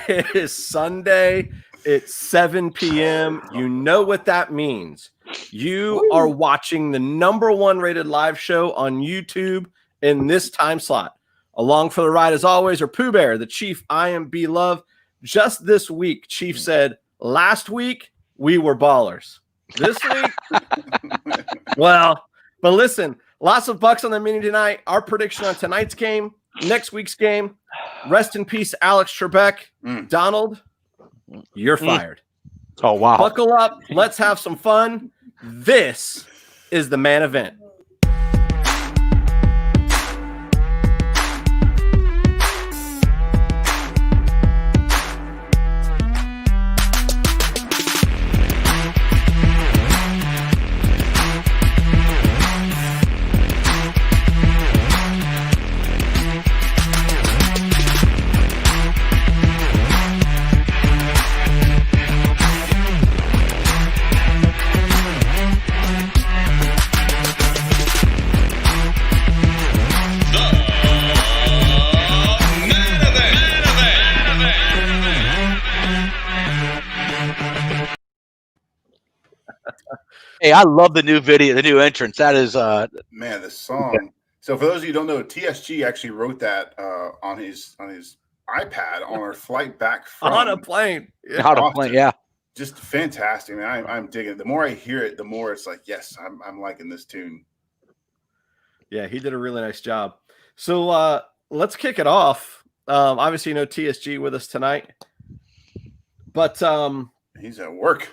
It is Sunday. It's 7 p.m. You know what that means. You are watching the #1 rated live show on YouTube in this time slot. Along for the ride, as always, are Pooh Bear, the Chief, I am B Love. Just this week, Chief said, last week, we were ballers. This week, well, but listen, lots of bucks on the menu tonight. Our prediction on tonight's game, next week's game. Rest in peace, Alex Trebeck. Donald, you're fired. Oh, wow. Buckle up. Let's have some fun. This is the main event. Hey, I love the new video, the new entrance. That is man, the song. So for those of you who don't know, TSG actually wrote that on his iPad on our flight back from on a plane. Yeah. On a plane, yeah. Just fantastic, man. I'm digging it. The more I hear it, the more it's like, yes, I'm liking this tune. Yeah, he did a really nice job. So let's kick it off. Obviously, you know TSG with us tonight, but he's at work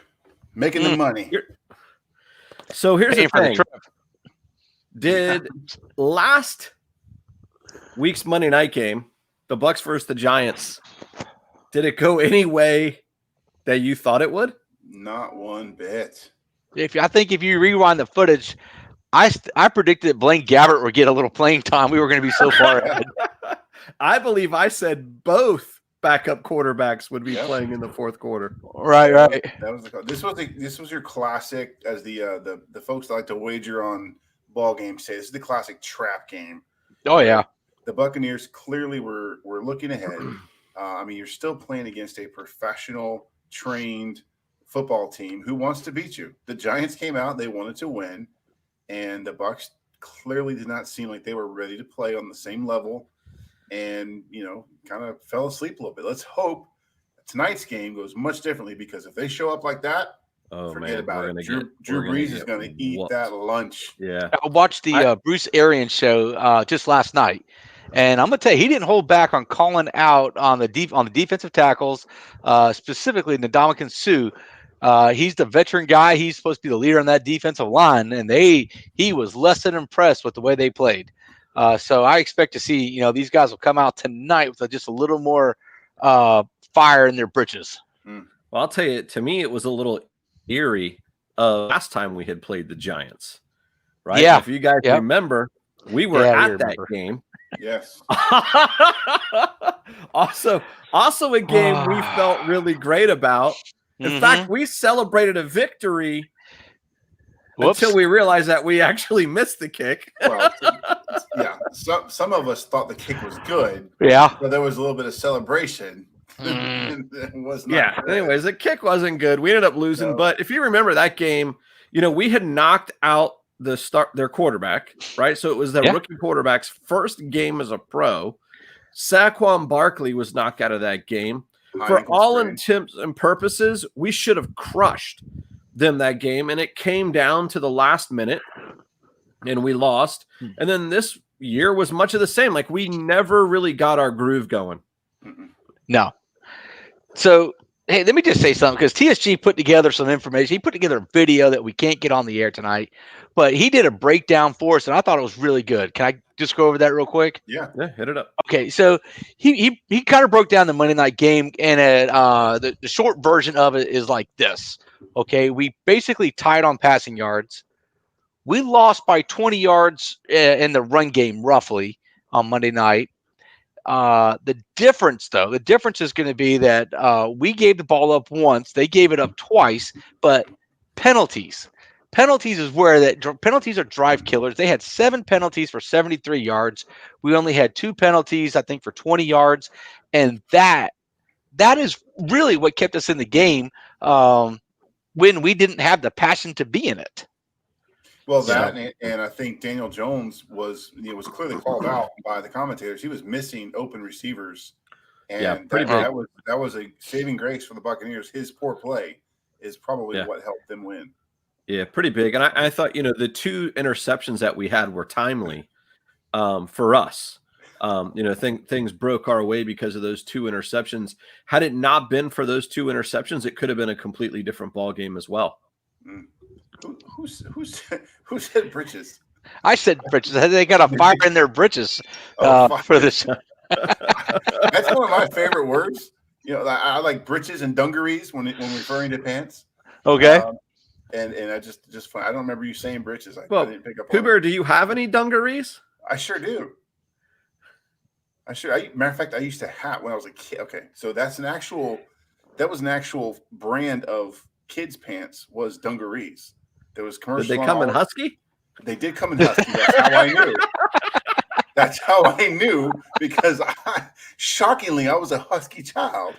making the money. So here's the thing. Did last week's Monday night game, the Bucs versus the Giants, did it go any way that you thought it would? Not one bit. I think if you rewind the footage, I predicted Blaine Gabbert would get a little playing time. We were going to be so far ahead. I believe I said both backup quarterbacks would be playing in the fourth quarter. Right. That was this was your classic, as the folks that like to wager on ball games say. This is the classic trap game. Oh yeah. The Buccaneers clearly were looking ahead. I mean, you're still playing against a professional, trained football team who wants to beat you. The Giants came out; they wanted to win, and the Bucs clearly did not seem like they were ready to play on the same level. And, kind of fell asleep a little bit. Let's hope tonight's game goes much differently, because if they show up like that, forget about it. Drew Brees is going to eat that lunch. Yeah. I watched the Bruce Arians show just last night, and I'm going to tell you, he didn't hold back on calling out on the defensive tackles, specifically Ndamukong Suh. He's the veteran guy. He's supposed to be the leader on that defensive line, and he was less than impressed with the way they played. So I expect to see, these guys will come out tonight with just a little more fire in their britches. Well, I'll tell you, to me, it was a little eerie last time we had played the Giants, right? Yeah. If you guys remember, we were at that game. Yes. Also a game we felt really great about. In fact, we celebrated a victory until we realized that we actually missed the kick. Well, yeah. Some of us thought the kick was good. Yeah. But there was a little bit of celebration. It was not good. Anyways, the kick wasn't good. We ended up losing. No. But if you remember that game, we had knocked out their quarterback, right? So it was the rookie quarterback's first game as a pro. Saquon Barkley was knocked out of that game. For all intents and purposes, we should have crushed them that game, and it came down to the last minute, and we lost. And then this year was much of the same. Like, we never really got our groove going. No. So, hey, let me just say something, because TSG put together some information. He put together a video that we can't get on the air tonight, but he did a breakdown for us, and I thought it was really good. Can I just go over that real quick? Yeah, hit it up. Okay, so he kind of broke down the Monday night game, and the short version of it is like this. Okay, we basically tied on passing yards. We lost by 20 yards in the run game, roughly, on Monday night. The difference is going to be that we gave the ball up once. They gave it up twice, but penalties. Penalties is where penalties are drive killers. They had 7 penalties for 73 yards. We only had 2 penalties, I think, for 20 yards. And that that is really what kept us in the game when we didn't have the passion to be in it. Well, and I think Daniel Jones was clearly called out by the commentators. He was missing open receivers, and that was a saving grace for the Buccaneers. His poor play is probably what helped them win. Yeah, pretty big. And I thought, the 2 interceptions that we had were timely for us. Things broke our way because of those 2 interceptions. Had it not been for those 2 interceptions, it could have been a completely different ball game as well. Who said britches? I said britches. They got a fire in their britches for this. That's one of my favorite words. I like britches and dungarees when referring to pants. Okay. And I just I don't remember you saying britches. I didn't pick up. Huber, do you have any dungarees? I sure do. Matter of fact, I used to have when I was a kid. Okay, so that was an actual brand of kids' pants was dungarees. There was commercial. Did they come in husky? They did come in husky. That's how I knew. That's how I knew because shockingly, I was a husky child.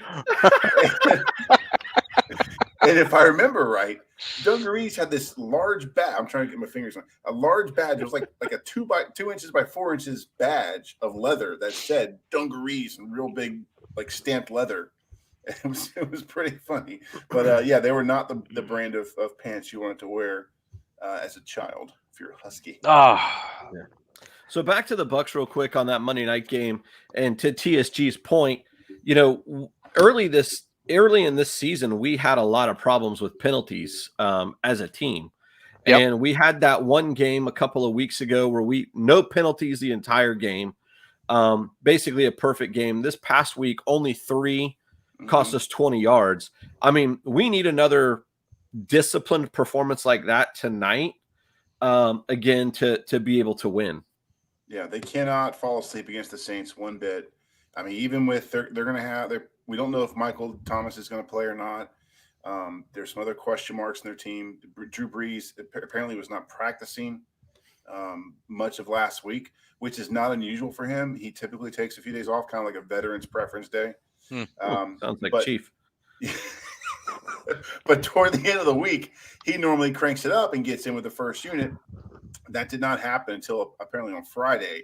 And if I remember right, dungarees had this large badge. I'm trying to get my fingers on a large badge. It was like a 2 inches by 4 inches badge of leather that said dungarees in real big, like stamped leather. It was pretty funny. But they were not the brand of pants you wanted to wear as a child if you're a husky. So back to the Bucs real quick on that Monday night game, and to TSG's point, early in this season, we had a lot of problems with penalties as a team. Yep. And we had that one game a couple of weeks ago where no penalties the entire game. Basically a perfect game. This past week, only 3 cost us 20 yards. I mean, we need another disciplined performance like that tonight, again, to be able to win. Yeah, they cannot fall asleep against the Saints one bit. I mean, even with they're going to have we don't know if Michael Thomas is going to play or not. There's some other question marks in their team. Drew Brees apparently was not practicing much of last week, which is not unusual for him. He typically takes a few days off, kind of like a veteran's preference day. Sounds like Chief. But toward the end of the week, he normally cranks it up and gets in with the first unit. That did not happen until apparently on Friday.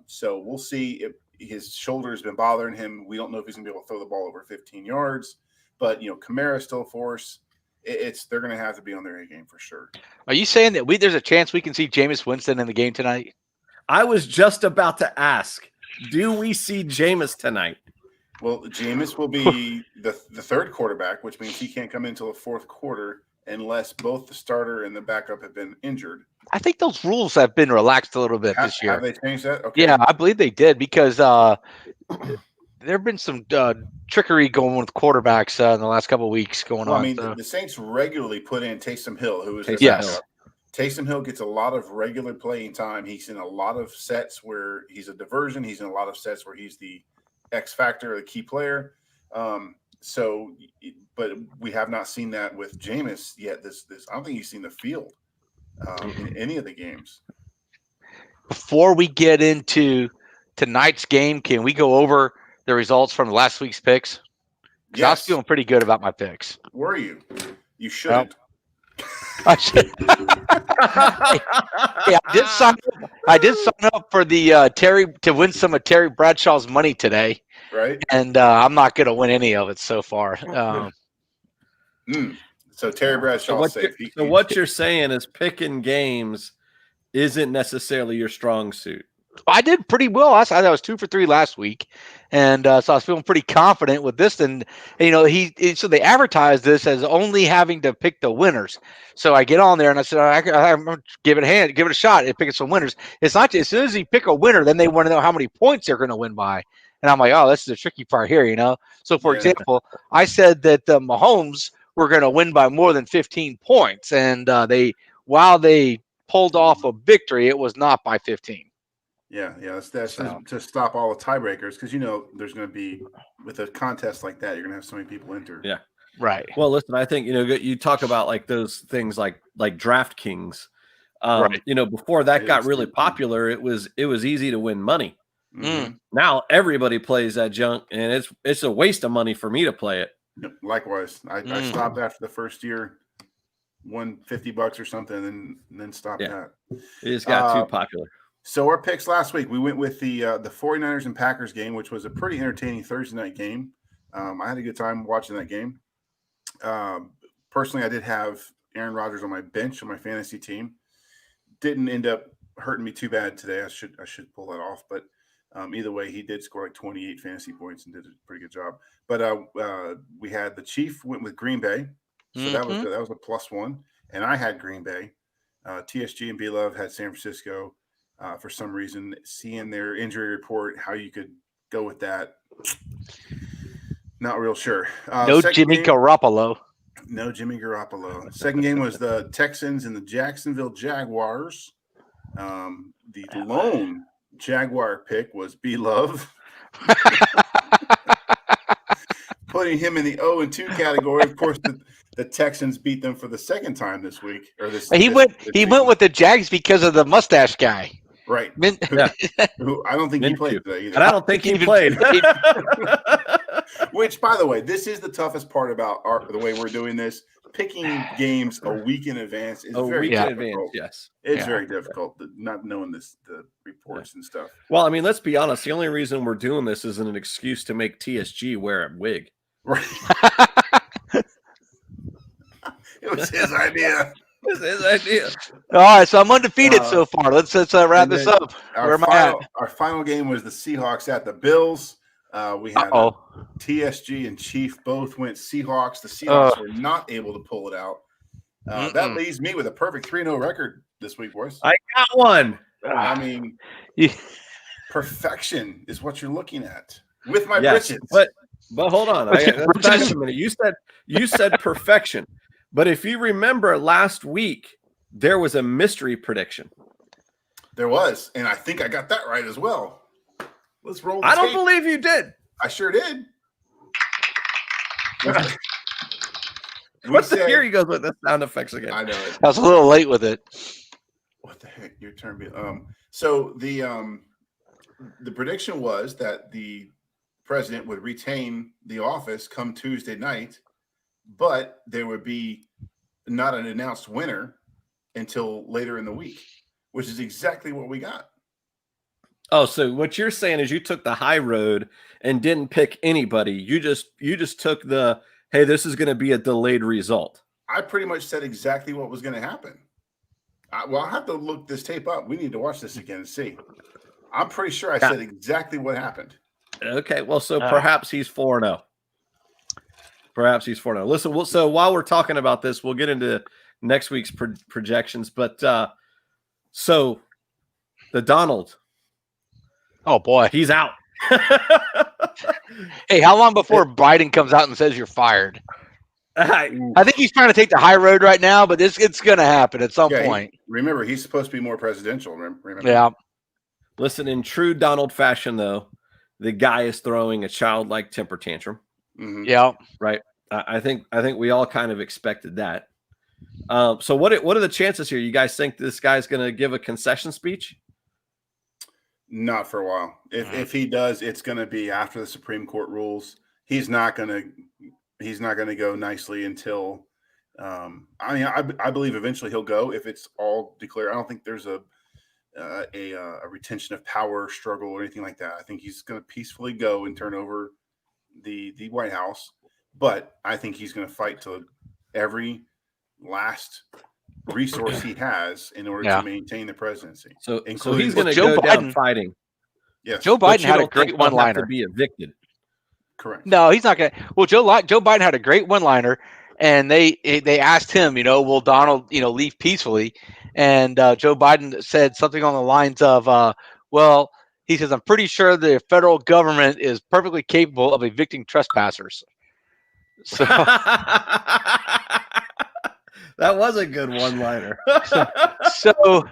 So we'll see if his shoulder has been bothering him. We don't know if he's going to be able to throw the ball over 15 yards. But, Kamara's still a force. They're going to have to be on their A game for sure. Are you saying that there's a chance we can see Jameis Winston in the game tonight? I was just about to ask, do we see Jameis tonight? Well, Jameis will be the third quarterback, which means he can't come in until the fourth quarter unless both the starter and the backup have been injured. I think those rules have been relaxed a little bit this year. Have they changed that? Okay. Yeah, I believe they did because there have been some trickery going with quarterbacks in the last couple of weeks going on. I mean, the Saints regularly put in Taysom Hill, who is Taysom Hill gets a lot of regular playing time. He's in a lot of sets where he's a diversion. He's in a lot of sets where he's the X factor, the key player. But we have not seen that with Jameis yet. This I don't think he's seen the field in any of the games. Before we get into tonight's game, can we go over the results from last week's picks? Yes. I was feeling pretty good about my picks. Were you? You shouldn't. I should. I did sign up for the Terry to win some of Terry Bradshaw's money today. Right. And I'm not going to win any of it so far. So Terry Bradshaw safe. What you're saying is picking games isn't necessarily your strong suit. I did pretty well. I was 2 for 3 last week, and so I was feeling pretty confident with this. And so they advertised this as only having to pick the winners. So I get on there and I said, I'm going to give it a shot at picking some winners. It's not as soon as you pick a winner, then they want to know how many points they're going to win by. And I'm like, oh, this is the tricky part here, So for example, I said that the Mahomes were going to win by more than 15 points, and while they pulled off a victory, it was not by 15. Yeah, that's to stop all the tiebreakers because there's going to be with a contest like that, you're going to have so many people enter. Yeah, right. Well, listen, I think you talk about like those things like DraftKings. Right. Before that got really popular, it was easy to win money. Mm-hmm. Now everybody plays that junk, and it's a waste of money for me to play it. Likewise, I stopped after the first year, won $50 or something, and then stopped that. It just got too popular. So our picks last week, we went with the 49ers and Packers game, which was a pretty entertaining Thursday night game. I had a good time watching that game. Personally, I did have Aaron Rodgers on my bench on my fantasy team. Didn't end up hurting me too bad today. I should pull that off, but either way, he did score like 28 fantasy points and did a pretty good job. But we had the Chief went with Green Bay, so that was good. That was a +1, and I had Green Bay. TSG and B-Love had San Francisco. For some reason, seeing their injury report, how you could go with that, not real sure. No Jimmy Garoppolo. No Jimmy Garoppolo. Second game was the Texans and the Jacksonville Jaguars. The lone Jaguar pick was B-Love. Putting him in the 0-2 category. Of course, the Texans beat them for the second time this week. He went with the Jags because of the mustache guy. Right. Who I don't think he played today either. And I don't think he played. Which, by the way, this is the toughest part about the way we're doing this. Picking games a week in advance is very difficult. Yes. It's very difficult, not knowing the reports and stuff. Well, I mean, let's be honest. The only reason we're doing this is an excuse to make TSG wear a wig. Right. It was his idea. It was his idea. All right, so I'm undefeated so far. Let's wrap this up. Where am I at? Our final game was the Seahawks at the Bills. We had TSG and Chief both went Seahawks. The Seahawks were not able to pull it out. That leaves me with a perfect 3-0 record this week, boys. I got one. I mean, perfection is what you're looking at with my britches. But hold on. Back a minute. You said perfection. But if you remember last week, there was a mystery prediction. There was, and I think I got that right as well. Let's roll. I don't believe you did. I sure did. Here he goes with the sound effects again. I know it. I was a little late with it. What the heck? Your turn. So the prediction was that the president would retain the office come Tuesday night, but there would be not an announced winner until later in the week, which is exactly what we got. Oh, so what you're saying is you took the high road and didn't pick anybody. You just took the, hey, this is going to be a delayed result. I pretty much said exactly what was going to happen. I'll have to look this tape up. We need to watch this again and see. I'm pretty sure I said exactly what happened. Okay, well, so perhaps he's 4-0. Perhaps he's 4-0. Listen, so while we're talking about this, we'll get into next week's projections. But so the Donald. Oh, boy. He's out. Hey, how long before Biden comes out and says you're fired? I think he's trying to take the high road right now, but it's going to happen at some point. Remember, he's supposed to be more presidential. Remember? Yeah. Listen, in true Donald fashion, though, the guy is throwing a childlike temper tantrum. Mm-hmm. Yeah. Right. I think we all kind of expected that. So what are the chances here? You guys think this guy's going to give a concession speech? Not for a while. If he does, it's going to be after the Supreme Court rules. He's not going to go nicely until. I believe eventually he'll go if it's all declared. I don't think there's a retention of power struggle or anything like that. I think he's going to peacefully go and turn over the White House, but I think he's going to fight to every last resource he has in order to maintain the presidency. So he's going to go down fighting. Yes, Joe Biden had a great one-liner. To be evicted. Correct. No, he's not going to. Well, Joe Biden had a great one-liner, and they asked him, will Donald, leave peacefully? And Joe Biden said something on the lines of, he says, I'm pretty sure the federal government is perfectly capable of evicting trespassers. So that was a good one-liner. so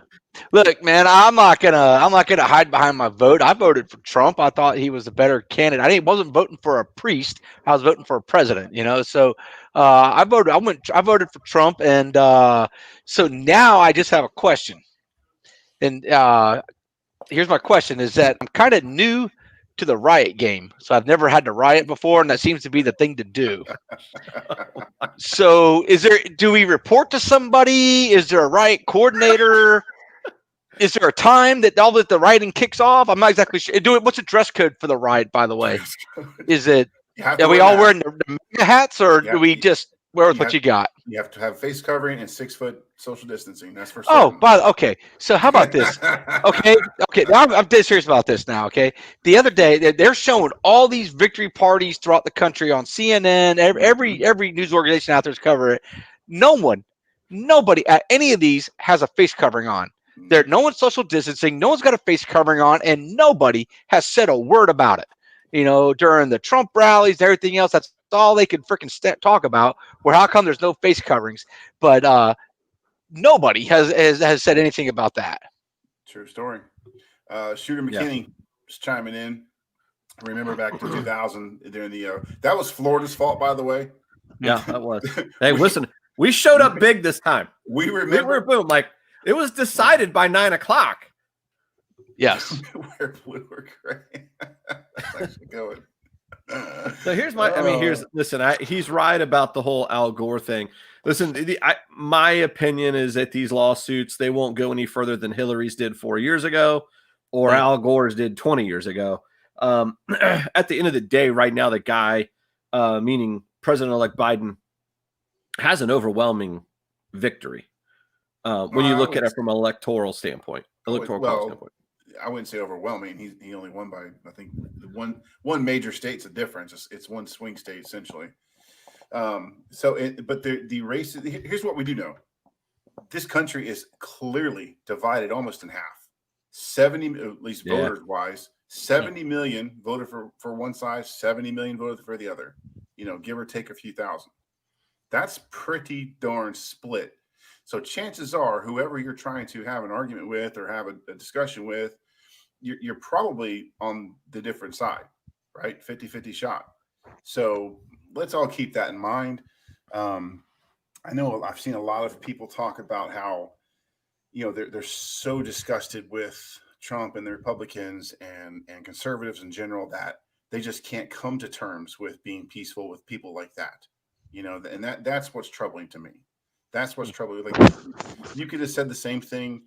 look, man, I'm not gonna hide behind my vote. I voted for Trump. I thought he was a better candidate. I wasn't voting for a priest. I was voting for a president. So I voted for Trump, and so now I just have a question. And here's my question: is that I'm kind of new to the riot game, so I've never had to riot before, and that seems to be the thing to do. So, do we report to somebody? Is there a riot coordinator? Is there a time that all that the rioting kicks off? I'm not exactly sure. What's the dress code for the riot, by the way? Is it? Are we all wearing the mega hats, or do we just wear what you got? You have to have face covering and 6 foot social distancing. That's for certain. Okay. So how about this? Okay. Now I'm dead serious about this now. Okay. The other day they're showing all these victory parties throughout the country on CNN. Every news organization out there is covering it. Nobody at any of these has a face covering on. No one's social distancing. No one's got a face covering on, and nobody has said a word about it. During the Trump rallies and everything else, that's all they could freaking talk about. Where how come there's no face coverings? But nobody has said anything about that. True story. Shooter McKinney is chiming in. Remember back to 2000 during that was Florida's fault, by the way. Yeah, that was. Hey, listen, we showed up big this time. We remember. Boom, like it was decided by 9:00. Yes. We're blue or gray. That's actually going. So here's he's right about the whole Al Gore thing. Listen, my opinion is that these lawsuits, they won't go any further than Hillary's did 4 years ago or Al Gore's did 20 years ago. At the end of the day, right now, the guy, meaning President-elect Biden, has an overwhelming victory when you look at it from an electoral standpoint. I wouldn't say overwhelming. He only won by, I think, one major state's a difference. It's one swing state essentially. But the race. Here's what we do know: this country is clearly divided almost in half. 70, at least voters wise, 70 million voted for one side, 70 million voted for the other. Give or take a few thousand. That's pretty darn split. So chances are, whoever you're trying to have an argument with or have a discussion with, you're probably on the different side, right? 50-50 shot. So let's all keep that in mind. I know I've seen a lot of people talk about how, they're so disgusted with Trump and the Republicans and conservatives in general that they just can't come to terms with being peaceful with people like that. And that's what's troubling to me. That's what's troubling. Like, you could have said the same thing,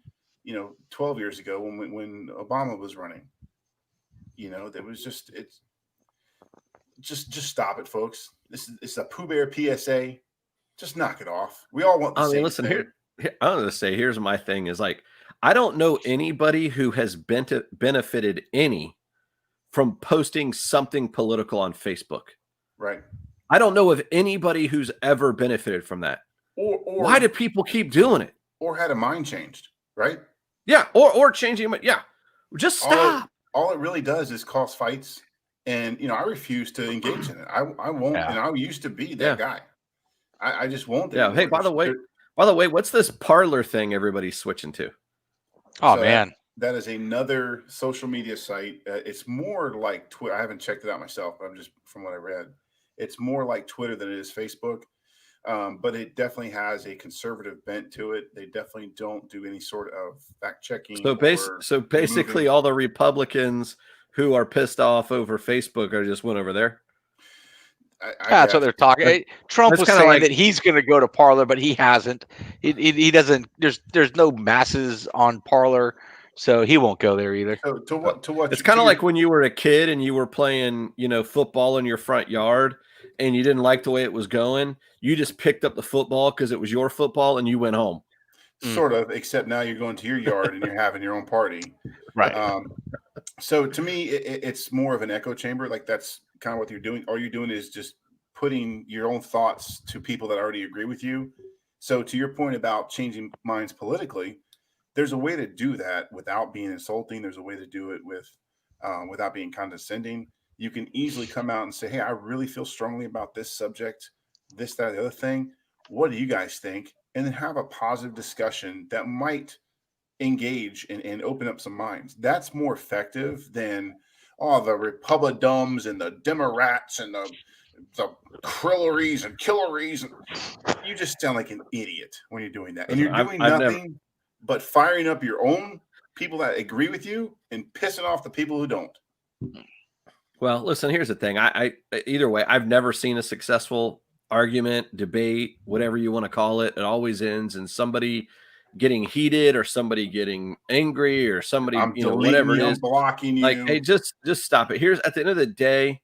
12 years ago when Obama was running. There was just stop it, folks. It's a Pooh Bear PSA. Just knock it off. We all want the same thing. Here, I'm going to say, here's my thing is like, I don't know anybody who has benefited any from posting something political on Facebook. Right. I don't know of anybody who's ever benefited from that. Or why do people keep doing it? Or had a mind changed, right? Yeah, or changing it. Yeah, just stop. All it really does is cause fights, and I refuse to engage in it. I won't, and I used to be that guy. I just won't. Yeah. Hey, by the way, what's this Parler thing everybody's switching to? Oh man, that is another social media site. It's more like Twitter. I haven't checked it out myself, but I'm just from what I read. It's more like Twitter than it is Facebook. But it definitely has a conservative bent to it. They definitely don't do any sort of fact checking. So basically, all the Republicans who are pissed off over Facebook just went over there. That's what they're talking. Trump was saying that he's going to go to Parler, but he hasn't. He doesn't. There's no masses on Parler, so he won't go there either. So to what? It's kind of like when you were a kid and you were playing, football in your front yard, and you didn't like the way it was going. You just picked up the football because it was your football, and you went home. Sort of, except now you're going to your yard and you're having your own party. Right. So to me, it's more of an echo chamber. Like that's kind of what you're doing. All you're doing is just putting your own thoughts to people that already agree with you. So to your point about changing minds politically, there's a way to do that without being insulting. There's a way to do it without being condescending. You can easily come out and say, hey, I really feel strongly about this subject, this, that, the other thing. What do you guys think? And then have a positive discussion that might engage and open up some minds. That's more effective than the Republicans and the Democrats and the Krilleries and Killeries. You just sound like an idiot when you're doing that. And you're doing nothing but firing up your own people that agree with you and pissing off the people who don't. Well, listen, here's the thing. I either way, I've never seen a successful argument, debate, whatever you want to call it. It always ends in somebody getting heated or somebody getting angry or somebody, I'm whatever deleting it you, is. I'm blocking you. Like, hey, just stop it. Here's at the end of the day,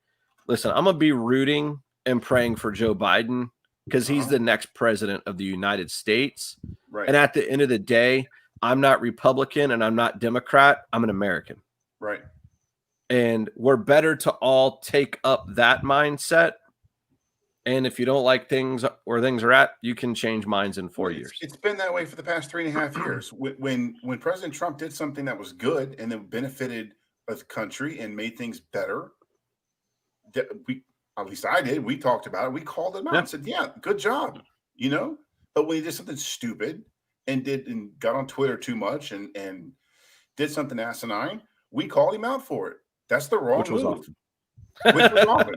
listen, I'm gonna be rooting and praying for Joe Biden because he's the next president of the United States. Right. And at the end of the day, I'm not Republican and I'm not Democrat. I'm an American. Right. And we're better to all take up that mindset. And if you don't like things where things are at, you can change minds in 4 years. It's been that way for the past 3.5 years. When President Trump did something that was good and that benefited the country and made things better, at least I did. We talked about it. We called him out and said, "Yeah, good job," But when he did something stupid and got on Twitter too much and did something asinine, we called him out for it. That's the wrong Which was move. often. Which was often.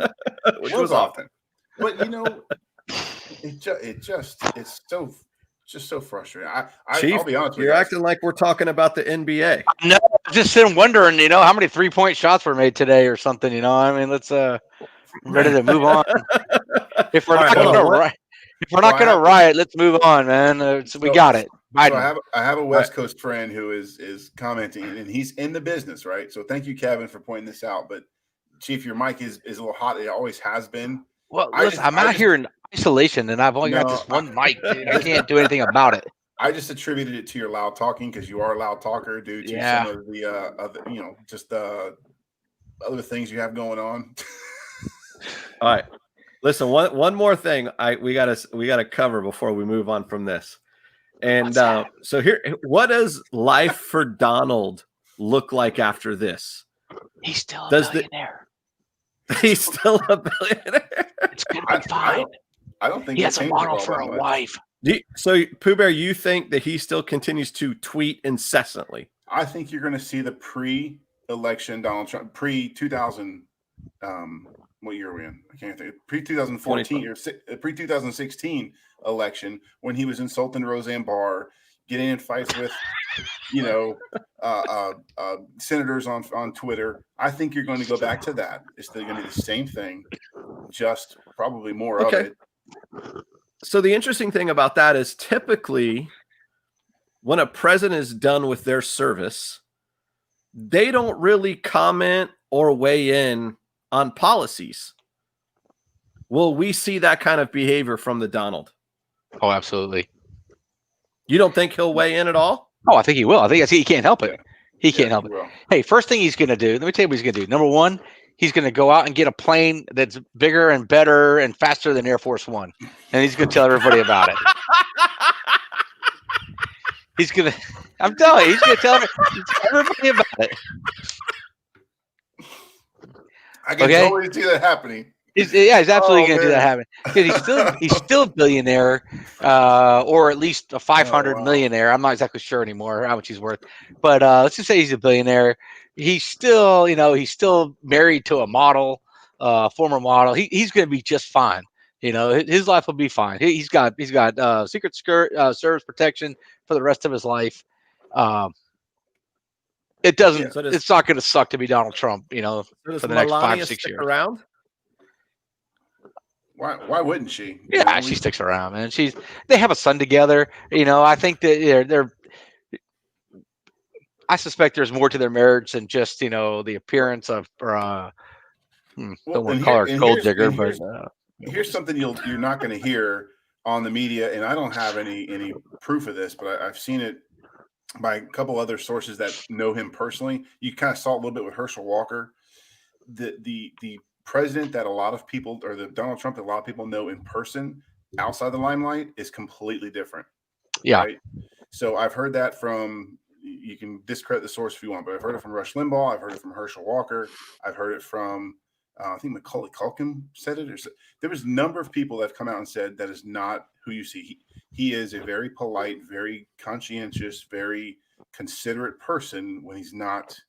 Which was often. But it's just so frustrating. Chief, I'll be honest with you. You're acting like we're talking about the NBA. No, I'm just sitting wondering, how many 3-point shots were made today or something. I mean, let's ready to move on. If we're not gonna riot, let's move on, man. We got it. Biden. So I have a West Coast friend who is commenting, and he's in the business, right? So thank you, Kevin, for pointing this out. But Chief, your mic is a little hot. It always has been. Well, I'm out here in isolation, and I've only got this one mic. Dude. I can't do anything about it. I just attributed it to your loud talking because you are a loud talker due to some of the other, just the other things you have going on. All right, listen. One more thing we gotta cover before we move on from this. And so here, what does life for Donald look like after this? He's still a billionaire. He's still a billionaire. It's gonna be fine. I don't think he has a model for a wife. So, Pooh Bear, you think that he still continues to tweet incessantly? I think you're going to see the pre-election Donald Trump, pre-2000. What year are we in? I can't think. Pre-2014 or pre-2016 election when he was insulting Roseanne Barr, getting in fights with, senators on Twitter. I think you're going to go back to that. It's going to be the same thing, just probably more of it. So the interesting thing about that is typically when a president is done with their service, they don't really comment or weigh in on policies. Will we see that kind of behavior from the Donald? Oh, absolutely. You don't think he'll weigh in at all? Oh, I think he will. I think he can't help it. He can't help it. Hey, first thing he's going to do, let me tell you what he's going to do. Number one, he's going to go out and get a plane that's bigger and better and faster than Air Force One. And he's going to tell everybody about it. I'm telling you, he's going to tell everybody about it. I can totally see that happening. He's absolutely going to do that happen. Because he's still a billionaire, or at least a 500 millionaire. I'm not exactly sure anymore how much he's worth, but let's just say he's a billionaire. He's still, he's still married to a model, former model. He's going to be just fine. His life will be fine. He's got Secret Service protection for the rest of his life. It doesn't. It's not going to suck to be Donald Trump. For the next 5-6 years. Around? Why wouldn't she? She sticks around, man. They have a son together. I think that they're. I suspect there's more to their marriage than just the appearance of. Don't want to call her gold digger, but here's something you're not going to hear on the media, and I don't have any proof of this, but I've seen it by a couple other sources that know him personally. You kind of saw a little bit with Herschel Walker. The president that a lot of people, or the Donald Trump that a lot of people know in person outside the limelight, is completely different. Yeah. Right? So I've heard that from, you can discredit the source if you want, but I've heard it from Rush Limbaugh. I've heard it from Herschel Walker. I've heard it from, I think Macaulay Culkin said it. There was a number of people that have come out and said that is not who you see. He is a very polite, very conscientious, very considerate person when he's not,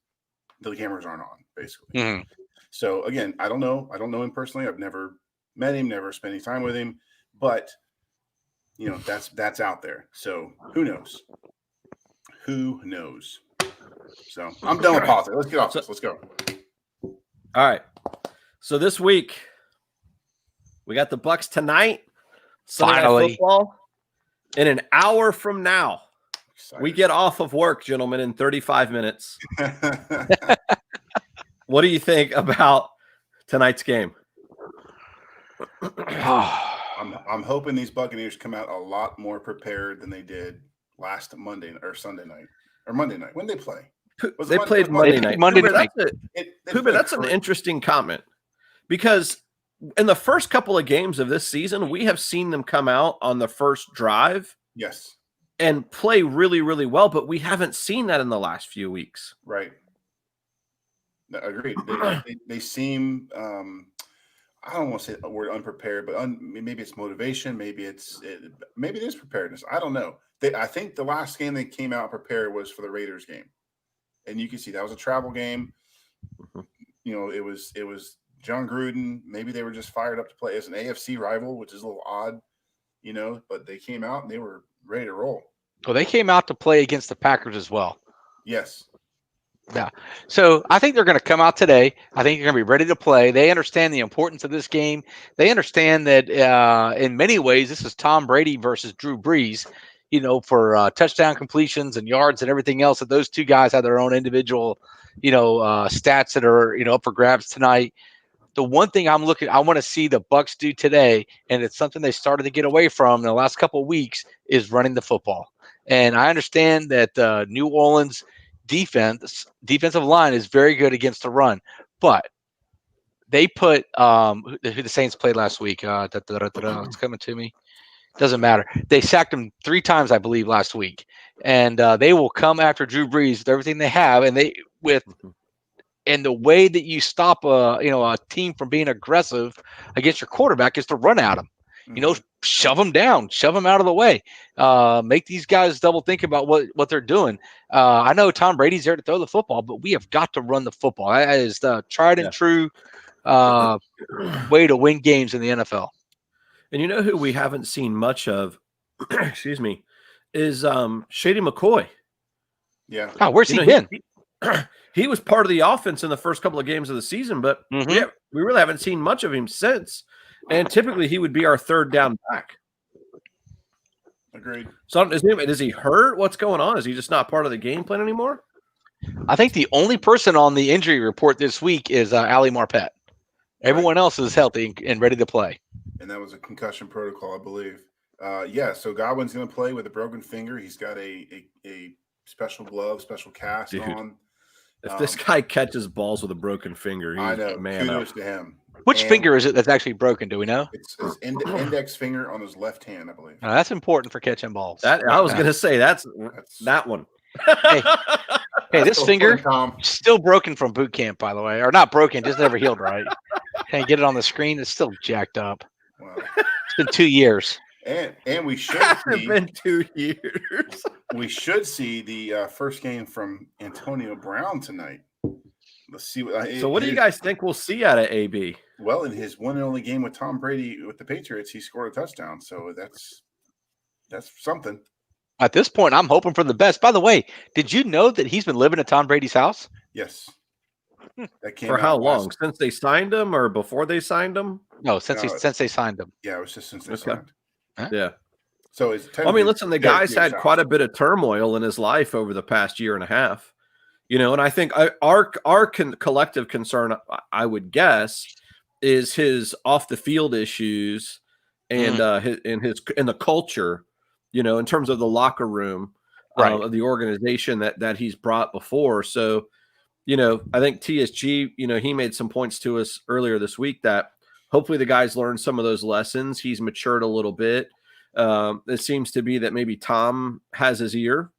the cameras aren't on, basically. Mm-hmm. So again, I don't know him personally. I've never met him, never spent any time with him, but that's out there. So who knows? So I'm done with politics. Let's get off this. Let's go. All right. So this week we got the Bucs tonight. Sunday Night Finally. Football. In an hour from now, Excited. we get off of work, gentlemen, in 35 minutes. What do you think about tonight's game? I'm hoping these Buccaneers come out a lot more prepared than they did last Monday or Sunday night or Monday night. When did they play? They played Monday night. Monday night. That's an interesting comment because in the first couple of games of this season, we have seen them come out on the first drive, yes, and play really, really well, but we haven't seen that in the last few weeks. Right. No, agreed. They seem I don't want to say the word unprepared, but maybe it's motivation, maybe it is preparedness. I don't know. I think the last game they came out prepared was for the Raiders game, and you can see that was a travel game. You know, it was John Gruden. Maybe they were just fired up to play as an AFC rival, which is a little odd, you know, but they came out and they were ready to roll. Well, they came out to play against the Packers as well. Yes. Yeah. So I think they're going to come out today. I think they're going to be ready to play. They understand the importance of this game. They understand that in many ways, this is Tom Brady versus Drew Brees, you know, for touchdown completions and yards and everything else. That those two guys have their own individual, stats that are, up for grabs tonight. The one thing I want to see the Bucs do today, and it's something they started to get away from in the last couple of weeks, is running the football. And I understand that New Orleans defensive line is very good against the run, but they put who the Saints played last week. It's coming to me. Doesn't matter. They sacked him 3 times, I believe, last week, and they will come after Drew Brees with everything they have, and the way that you stop a team from being aggressive against your quarterback is to run at them. Shove them down, shove them out of the way. Make these guys double think about what they're doing. I know Tom Brady's there to throw the football, but we have got to run the football. That is the tried and true way to win games in the NFL. And you know who we haven't seen much of, excuse me, is Shady McCoy. Yeah. Oh, where's he been? He was part of the offense in the first couple of games of the season, but we really haven't seen much of him since. And typically he would be our third down back. Agreed. So is he hurt? What's going on? Is he just not part of the game plan anymore? I think the only person on the injury report this week is Ali Marpet. Everyone else is healthy and ready to play. And that was a concussion protocol, I believe. So Godwin's going to play with a broken finger. He's got a special glove, special cast on. If this guy catches balls with a broken finger, I know. Man Kudos up. to him. Which finger is it that's actually broken? Do we know? It's his index finger on his left hand, I believe. That's important for catching balls. I was going to say that's that one. Hey, this finger still broken from boot camp, by the way, or not broken, just never healed right. Can't get it on the screen. It's still jacked up. Wow. It's been 2 years. And we should see. It's been 2 years. We should see the first game from Antonio Brown tonight. Let's see. What do you guys think we'll see out of AB? Well, in his one and only game with Tom Brady with the Patriots, he scored a touchdown. So that's something. At this point, I'm hoping for the best. By the way, did you know that he's been living at Tom Brady's house? Yes. That came for how long? Since they signed him, or before they signed him? No, since they signed him. Yeah, it was just since they signed. Huh? Yeah. So it's. Listen, the guy's had quite a bit of turmoil in his life over the past year and a half. And I think our collective concern, I would guess, is his off the field issues and in the culture, in terms of the locker room of the organization that he's brought before. So, I think TSG, he made some points to us earlier this week that hopefully the guys learned some of those lessons. He's matured a little bit. It seems to be that maybe Tom has his ear.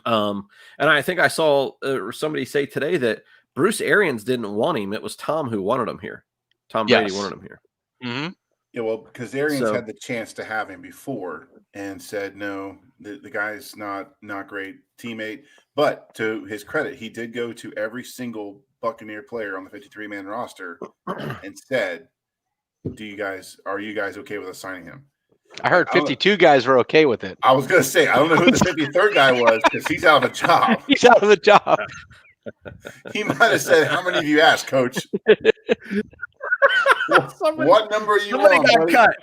And I think I saw somebody say today that Bruce Arians didn't want him. It was Tom who wanted him here. Tom Brady wanted him here. Mm-hmm. Yeah, well, because Arians had the chance to have him before and said, no, the guy's not great teammate. But to his credit, he did go to every single Buccaneer player on the 53-man roster and said, are you guys okay with us signing him? I heard 52 guys were okay with it. I was going to say, I don't know who the 53rd guy was because he's out of a job. He's out of the job. He might have said, "How many of you asked, Coach?" What number are you somebody on, got buddy? cut.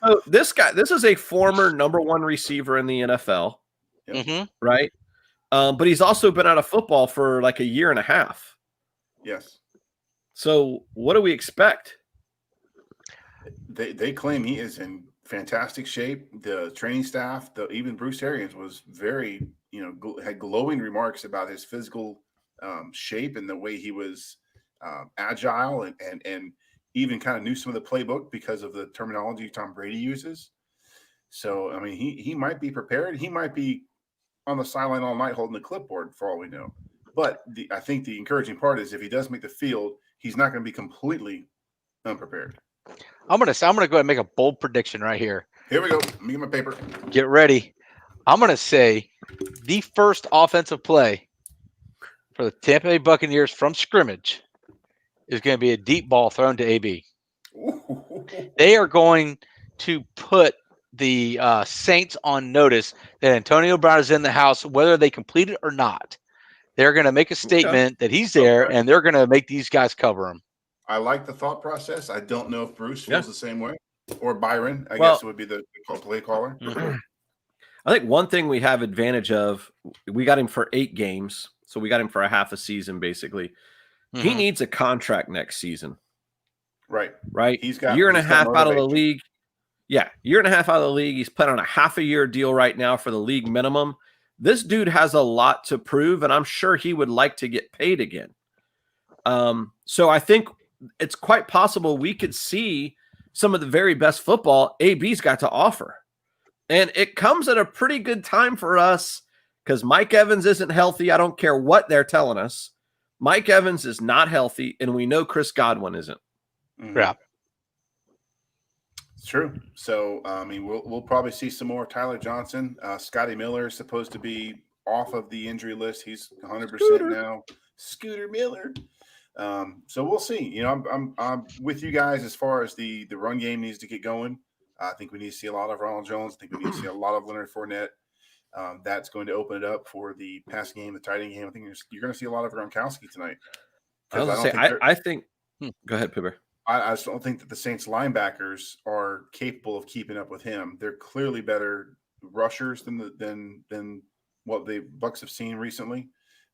So this is a former number one receiver in the NFL, right? But he's also been out of football for like a year and a half. Yes. So what do we expect? They claim he is in fantastic shape. The training staff, even Bruce Arians was very, had glowing remarks about his physical shape and the way he was agile and even kind of knew some of the playbook because of the terminology Tom Brady uses. So, I mean, he might be prepared. He might be on the sideline all night holding the clipboard for all we know. But I think the encouraging part is if he does make the field, he's not going to be completely unprepared. I'm gonna go ahead and make a bold prediction right here. Here we go. Let me get my paper. Get ready. I'm gonna say the first offensive play for the Tampa Bay Buccaneers from scrimmage is going to be a deep ball thrown to AB. Ooh. They are going to put the Saints on notice that Antonio Brown is in the house, whether they complete it or not. They're going to make a statement that he's there, and they're going to make these guys cover him. I like the thought process. I don't know if Bruce feels the same way, or Byron. I guess it would be the play caller. I think one thing we have advantage of, we got him for 8 games, so we got him for a half a season basically. He needs a contract next season. Right. He's got year and a half out of the league. Yeah, year and a half out of the league. He's playing on a half a year deal right now for the league minimum. This dude has a lot to prove, and I'm sure he would like to get paid again. So I think it's quite possible we could see some of the very best football AB's got to offer. And it comes at a pretty good time for us because Mike Evans isn't healthy. I don't care what they're telling us. Mike Evans is not healthy, and we know Chris Godwin isn't. Yeah. It's true. So, I mean, we'll probably see some more Tyler Johnson. Scotty Miller is supposed to be off of the injury list. He's 100% now. Scooter Miller. So we'll see. You know, I'm with you guys as far as the run game needs to get going. I think we need to see a lot of Ronald Jones. I think we need to see a lot of Leonard Fournette. That's going to open it up for the passing game, the tight end game. I think you're going to see a lot of Gronkowski tonight. I think go ahead, Pibber. I just don't think that the Saints linebackers are capable of keeping up with him. They're clearly better rushers than what the Bucs have seen recently.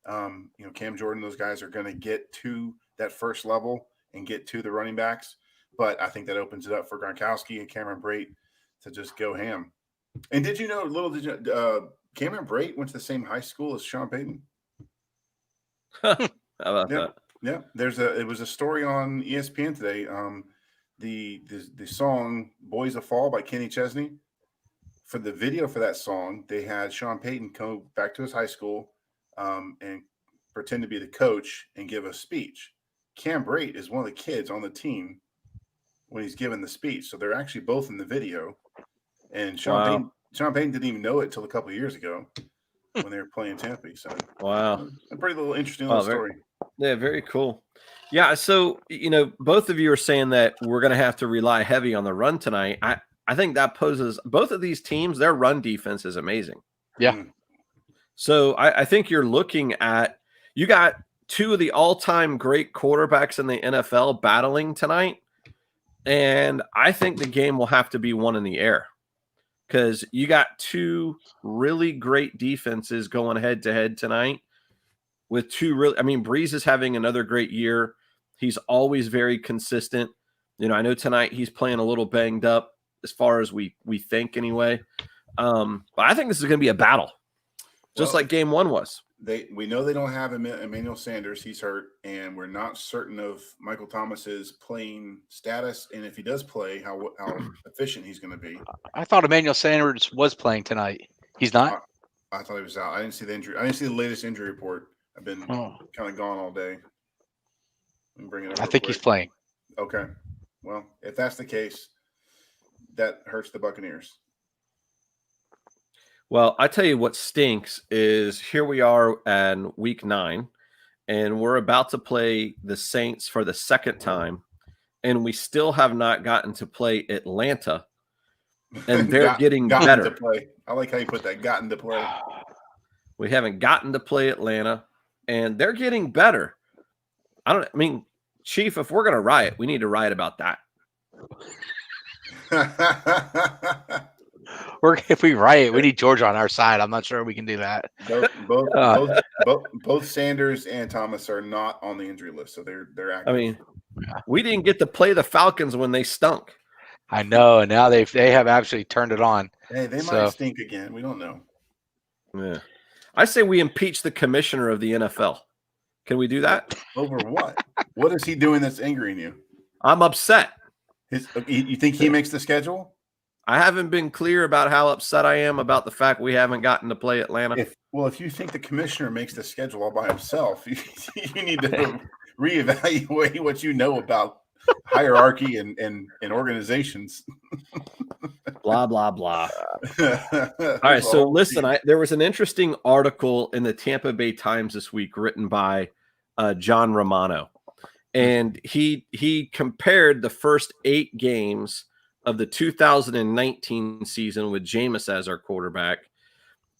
You know, Cam Jordan, those guys are going to get to that first level and get to the running backs. But I think that opens it up for Gronkowski and Cameron Brate to just go ham. And did you know, Cameron Brate went to the same high school as Sean Payton? How about that? Yeah, it was a story on ESPN today. The song "Boys of Fall" by Kenny Chesney. For the video for that song, they had Sean Payton come back to his high school and pretend to be the coach and give a speech. Cam Brate is one of the kids on the team when he's giving the speech, so they're actually both in the video. And Sean Payton didn't even know it till a couple of years ago when they were playing Tampa. So a pretty little interesting little story. Yeah, very cool. Yeah, so you know, both of you are saying that we're going to have to rely heavy on the run tonight. I think that poses both of these teams. Their run defense is amazing. Yeah. So I think you're looking at you got two of the all-time great quarterbacks in the NFL battling tonight, and I think the game will have to be won in the air because you got two really great defenses going head-to-head tonight. With two really, I mean, Breeze is having another great year. He's always very consistent. You know, I know tonight he's playing a little banged up as far as we think anyway. But I think this is going to be a battle, just like game one was. We know they don't have Emmanuel Sanders. He's hurt, and we're not certain of Michael Thomas's playing status. And if he does play, how efficient he's going to be. I thought Emmanuel Sanders was playing tonight. He's not? I thought he was out. I didn't see the injury. I didn't see the latest injury report. I've been kind of gone all day. Bring it up I think he's playing. Okay. Well, if that's the case, that hurts the Buccaneers. Well, I tell you what stinks is here we are in week 9, and we're about to play the Saints for the second time, and we still have not gotten to play Atlanta. and they're getting gotten better. to play. I like how you put that. Gotten to play. We haven't gotten to play Atlanta, and they're getting better. I mean, Chief, if we're going to riot, we need to riot about that. If we riot, we need Georgia on our side. I'm not sure we can do that. Both Sanders and Thomas are not on the injury list, so they're active. I mean, we didn't get to play the Falcons when they stunk. I know, and now they have actually turned it on. Hey, they might stink again. We don't know. Yeah, I say we impeach the commissioner of the NFL. Can we do that? Over what? What is he doing that's angering you? I'm upset. You think he makes the schedule? I haven't been clear about how upset I am about the fact we haven't gotten to play Atlanta. If you think the commissioner makes the schedule all by himself, you need to reevaluate what you know about hierarchy and organizations. Blah, blah, blah. All right, so listen, there was an interesting article in the Tampa Bay Times this week written by John Romano, and he compared the first 8 games of the 2019 season with Jameis as our quarterback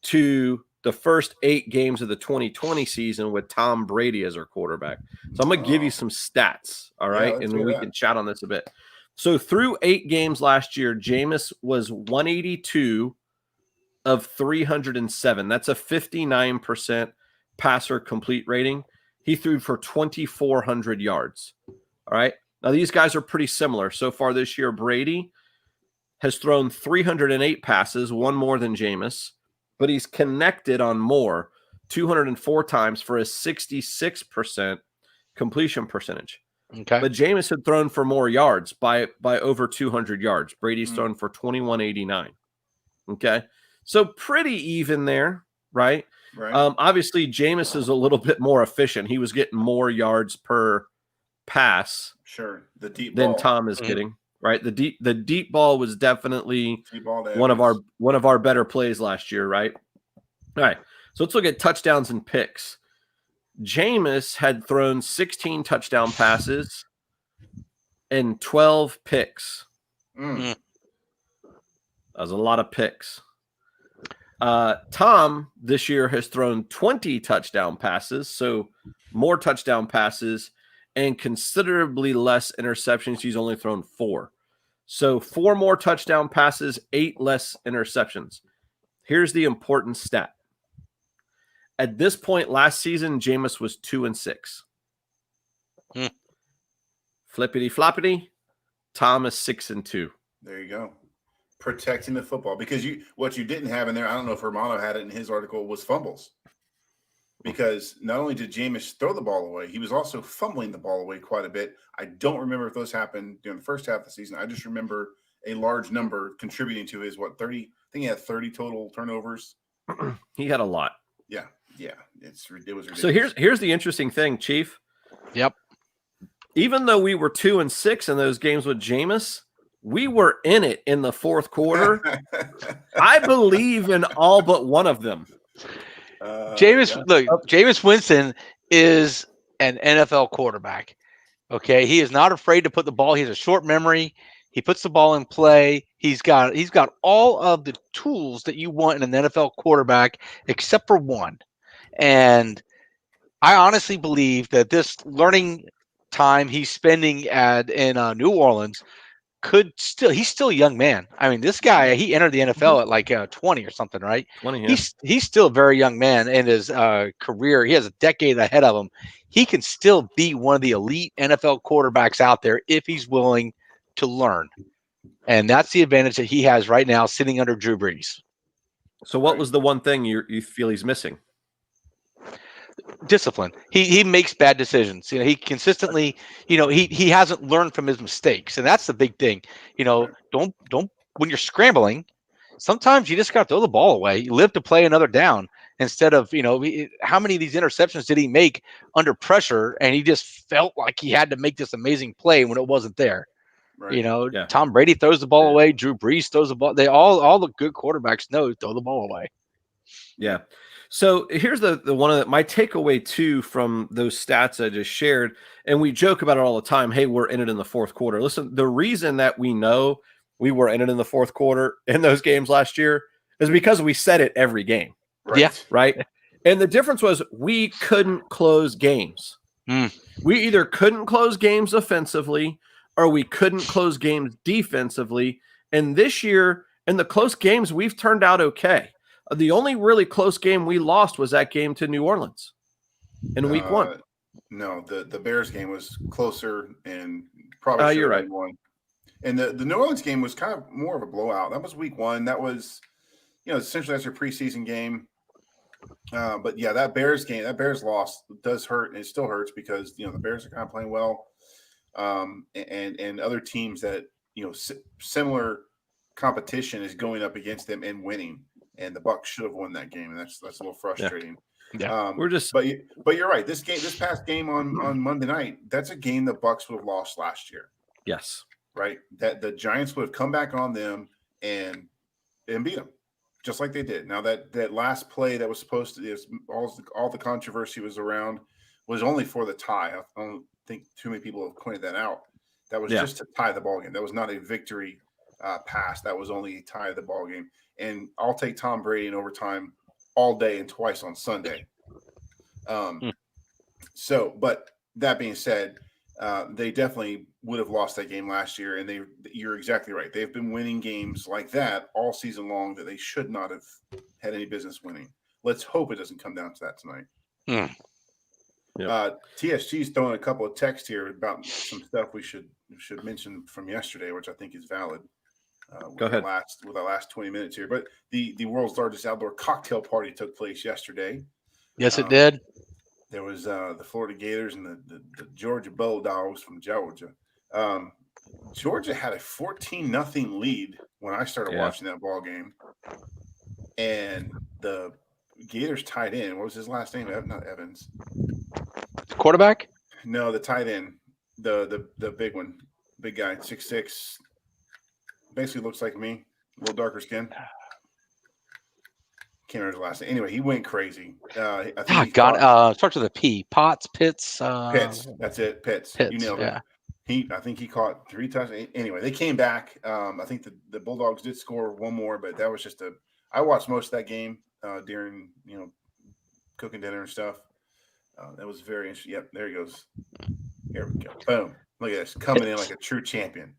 to the first 8 games of the 2020 season with Tom Brady as our quarterback. So I'm going to give you some stats, all right? And then we can chat on this a bit. So through 8 games last year, Jameis was 182 of 307. That's a 59% passer complete rating. He threw for 2,400 yards, all right? Now, these guys are pretty similar. So far this year, Brady has thrown 308 passes, one more than Jameis, but he's connected on more, 204 times for a 66% completion percentage. Okay. But Jameis had thrown for more yards by over 200 yards. Brady's thrown for 2,189. Okay. So pretty even there, right? Right. Obviously, Jameis is a little bit more efficient. He was getting more yards per pass the deep than ball. Tom is getting, right? The deep ball was definitely one of our our better plays last year, right? All right. So let's look at touchdowns and picks. Jameis had thrown 16 touchdown passes and 12 picks. That was a lot of picks. Tom this year has thrown 20 touchdown passes, so more touchdown passes and considerably less interceptions. He's only thrown 4. So 4 more touchdown passes, 8 less interceptions. Here's the important stat. At this point last season, Jameis was 2-6. Flippity floppity. Tom is 6-2. There you go. Protecting the football, because what you didn't have in there, I don't know if Romano had it in his article, was fumbles. Because not only did Jameis throw the ball away, he was also fumbling the ball away quite a bit. I don't remember if those happened during the first half of the season. I just remember a large number contributing to his 30. I think he had 30 total turnovers. He had a lot. Yeah. It was ridiculous. So here's the interesting thing, Chief. Yep. Even though we were 2-6 in those games with Jameis, we were in it in the fourth quarter. I believe in all but one of them. Jameis Winston is an NFL quarterback. Okay, he is not afraid to put the ball. He has a short memory. He puts the ball in play. He's got all of the tools that you want in an NFL quarterback, except for one. And I honestly believe that this learning time he's spending in New Orleans he's still a young man. I mean, this guy, he entered the NFL at like 20 or something, right? 20, yeah. He's still a very young man in his career. He has a decade ahead of him. He can still be one of the elite NFL quarterbacks out there if he's willing to learn. And that's the advantage that he has right now sitting under Drew Brees. So what was the one thing you feel he's missing? Discipline. He makes bad decisions. He consistently, he hasn't learned from his mistakes, and that's the big thing. Don't when you're scrambling, sometimes you just got to throw the ball away. You live to play another down instead of, how many of these interceptions did he make under pressure, and he just felt like he had to make this amazing play when it wasn't there. Right. Tom Brady throws the ball away. Drew Brees throws the ball. They all the good quarterbacks know throw the ball away. Yeah. So here's the one of my takeaway too from those stats I just shared, and we joke about it all the time. Hey, we're in it in the fourth quarter. Listen, the reason that we know we were in it in the fourth quarter in those games last year is because we said it every game. Right. Yeah. Right. And the difference was we couldn't close games. We either couldn't close games offensively or we couldn't close games defensively. And this year, in the close games, we've turned out okay. The only really close game we lost was that game to New Orleans in week 1. No, the Bears game was closer and probably should you're have right. won. And the New Orleans game was kind of more of a blowout. That was week 1. That was, essentially that's your preseason game. But yeah, that Bears loss does hurt, and it still hurts because the Bears are kind of playing well, and other teams that similar competition is going up against them and winning, and the Bucs should have won that game, and that's a little frustrating. Yeah. But you're right. This past game on Monday night, that's a game the Bucs would have lost last year. Yes, right. That the Giants would have come back on them and beat them. Just like they did. Now that last play that was supposed to all the controversy was around was only for the tie. I don't think too many people have pointed that out. That was just to tie the ball game. That was not a victory pass. That was only a tie of the ball game. And I'll take Tom Brady in overtime all day and twice on Sunday. So, but that being said, they definitely would have lost that game last year, and you're exactly right. They've been winning games like that all season long that they should not have had any business winning. Let's hope it doesn't come down to that tonight. Yep. TSG's throwing a couple of texts here about some stuff we should mention from yesterday, which I think is valid. Go ahead. With our last 20 minutes here, but the world's largest outdoor cocktail party took place yesterday. Yes, it did. There was the Florida Gators and the Georgia Bulldogs from Georgia. Georgia had a 14-0 lead when I started watching that ball game, and the Gators tied in. What was his last name? Not Evans. Quarterback? No, the tight end, the big one, big guy, 6'6", basically looks like me, a little darker skin. Can't remember his last name. Anyway, he went crazy. I think starts with a P. Pitts. Pitts. That's it. Pitts. You nailed it. I think he caught 3 touchdowns. Anyway, they came back. I think the Bulldogs did score one more, but that was just I watched most of that game during cooking dinner and stuff. That was very interesting. Yep, there he goes. Here we go. Boom. Look at this, coming in like a true champion.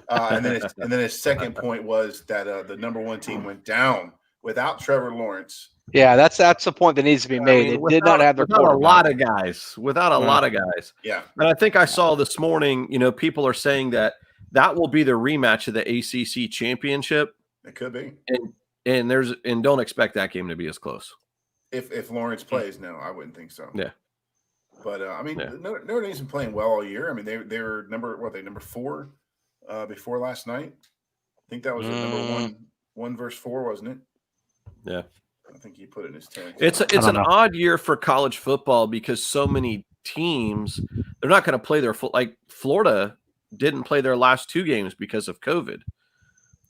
And then his second point was that the number 1 team went down without Trevor Lawrence. Yeah, that's the point that needs to be made. It did not have their without a lot of guys. Yeah. And I think I saw this morning, people are saying that will be the rematch of the ACC championship. It could be. And don't expect that game to be as close. If Lawrence plays, no, I wouldn't think so. Yeah. But Notre Dame's been playing well all year. I mean, they're number 4 before last night. I think that was number 1 versus 4, wasn't it? Yeah. I think he put it in his text. It's an odd year for college football because so many teams, they're not going to play their full, like Florida didn't play their last 2 games because of COVID.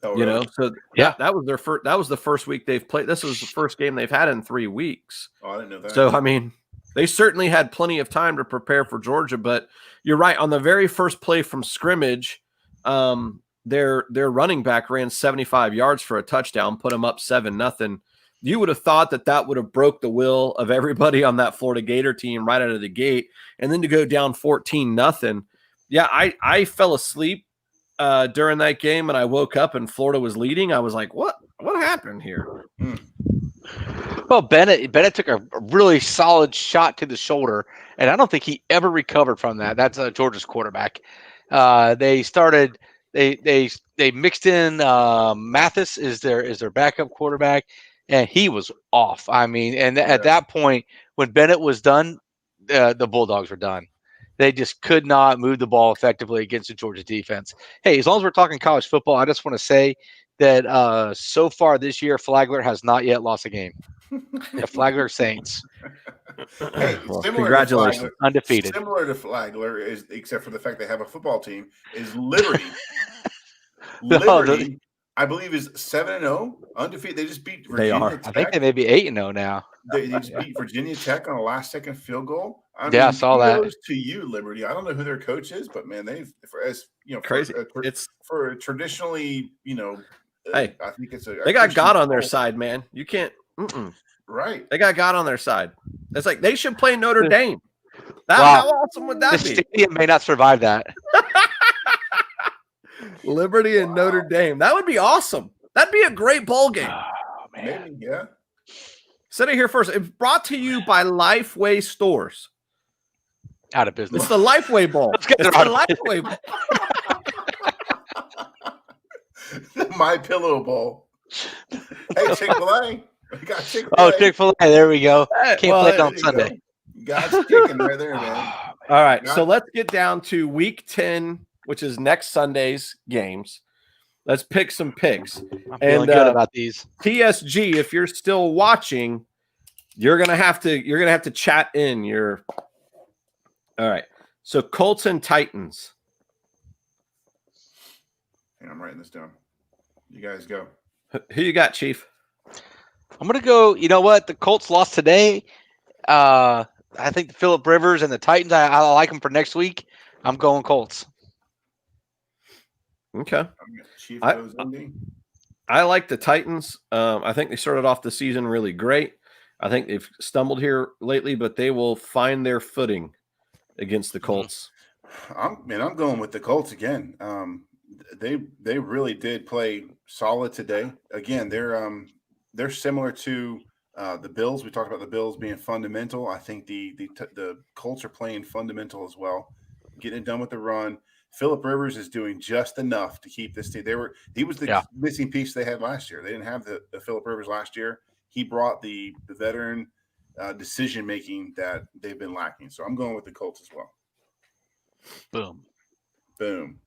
Oh, really? So that was their first. That was the first week they've played. This was the first game they've had in 3 weeks. Oh, I didn't know that. So I mean, they certainly had plenty of time to prepare for Georgia. But you're right, on the very first play from scrimmage, their running back ran 75 yards for a touchdown, put them up 7-0. You would have thought that would have broke the will of everybody on that Florida Gator team right out of the gate, and then to go down 14-0. Yeah, I fell asleep during that game, and I woke up and Florida was leading. I was like, what happened here? Well, Bennett took a really solid shot to the shoulder, and I don't think he ever recovered from that. That's Georgia's quarterback. They mixed in Mathis is their backup quarterback, and he was off. I mean, and at that point, when Bennett was done, the Bulldogs were done. They just could not move the ball effectively against the Georgia defense. Hey, as long as we're talking college football, I just want to say that so far this year, Flagler has not yet lost a game. The Flagler Saints. Hey, congratulations. Undefeated. Similar to Flagler, except for the fact they have a football team, is Liberty. Liberty, I believe, is 7-0, undefeated. They just beat They Virginia are. Tech. I think they may be 8-0 now. They just beat Virginia Tech on a last-second field goal. I I saw that. Kudos to you, Liberty. I don't know who their coach is, but man, Crazy. For traditionally, Hey, I think it's they got Christian God on their school. side, man. You can't. Right. They got God on their side. It's like they should play Notre Dame. Wow. How awesome would that The be? stadium may not survive that. Liberty and Notre Dame. That would be awesome. That'd be a great bowl game. Oh, man. Maybe, yeah. Said it here first. It's brought to you by Lifeway Stores. Out of business. It's the Lifeway Bowl. Let's get It's there the out of Lifeway Bowl. My Pillow Bowl. Hey, Chick-fil-A. We got Chick-fil-A. Oh, Chick-fil-A. There we go. Can't play it on there you Sunday. God's chicken right there, man. All right. So let's get down to week 10, which is next Sunday's games. Let's pick some picks. I'm feeling good about these. TSG, if you're still watching, you're gonna have to chat in your. All right. So Colts and Titans. Hang on, I'm writing this down. You guys go. Who you got, Chief? I'm gonna go. You know what? The Colts lost today. I think Phillip Rivers and the Titans. I like them for next week. I'm going Colts. Okay. Chief goes I like the Titans. I think they started off the season really great. I think they've stumbled here lately, but they will find their footing against the Colts. I'm going with the Colts again. They really did play solid today. Again, they're similar to the Bills. We talked about the Bills being fundamental. I think the Colts are playing fundamental as well, getting it done with the run. Phillip Rivers is doing just enough to keep this team. He was the missing piece they had last year. They didn't have the Phillip Rivers last year. He brought the veteran decision making that they've been lacking. So I'm going with the Colts as well. Boom.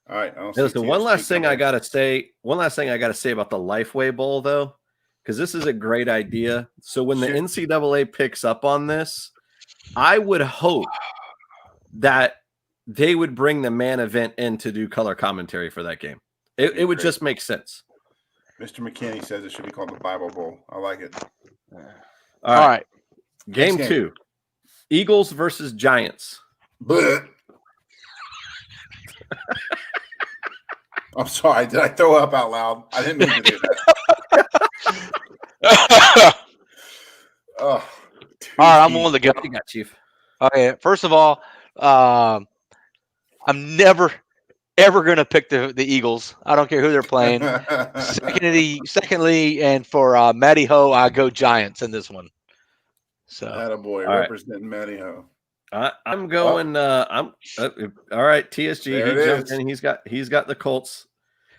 All right. Listen, one last thing I gotta say about the Lifeway Bowl, though, because this is a great idea. So when the NCAA picks up on this, I would hope that they would bring the man event in to do color commentary for that game. It would just make sense. Mr. McKinney says it should be called the Bible Bowl. I like it. All right. Game 2. Eagles versus Giants. I'm sorry. Did I throw up out loud? I didn't mean to do that. All right, I'm willing to go. You got, Chief. Okay. First of all, I'm never ever going to pick the Eagles. I don't care who they're playing. Secondly, and for Matty Ho, I go Giants in this one. So, attaboy, representing Matty Ho. I'm going. All right. TSG. He jumped in. He's got the Colts.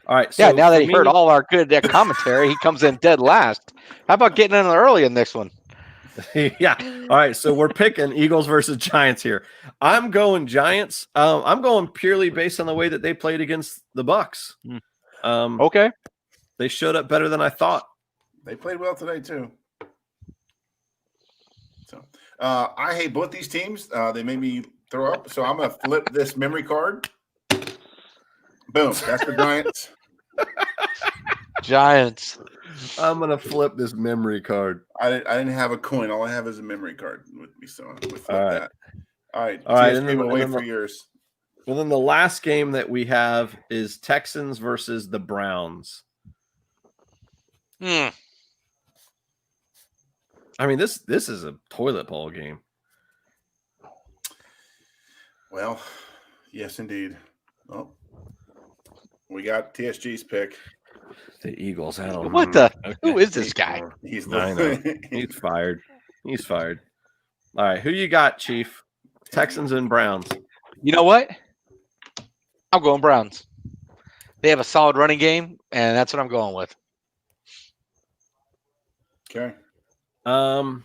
All right. So now that he heard all our good commentary, he comes in dead last. How about getting in early in this one? Yeah. All right. So we're picking Eagles versus Giants here. I'm going Giants. I'm going purely based on the way that they played against the Bucs. Okay. They showed up better than I thought. They played well today too. So I hate both these teams. They made me throw up. So I'm gonna flip this memory card. Boom. That's the Giants. Giants. I'm gonna flip this memory card. I didn't have a coin. All I have is a memory card with me. So I'm gonna flip that. All right. And then wait for yours. Well, then the last game that we have is Texans versus the Browns. I mean, this is a toilet bowl game. Well, yes, indeed. Well, we got TSG's pick. The Eagles. I don't know. What the? Okay. Who is this guy? He's fired. He's fired. All right. Who you got, Chief? Texans and Browns. You know what? I'm going Browns. They have a solid running game, and that's what I'm going with. Okay. I'm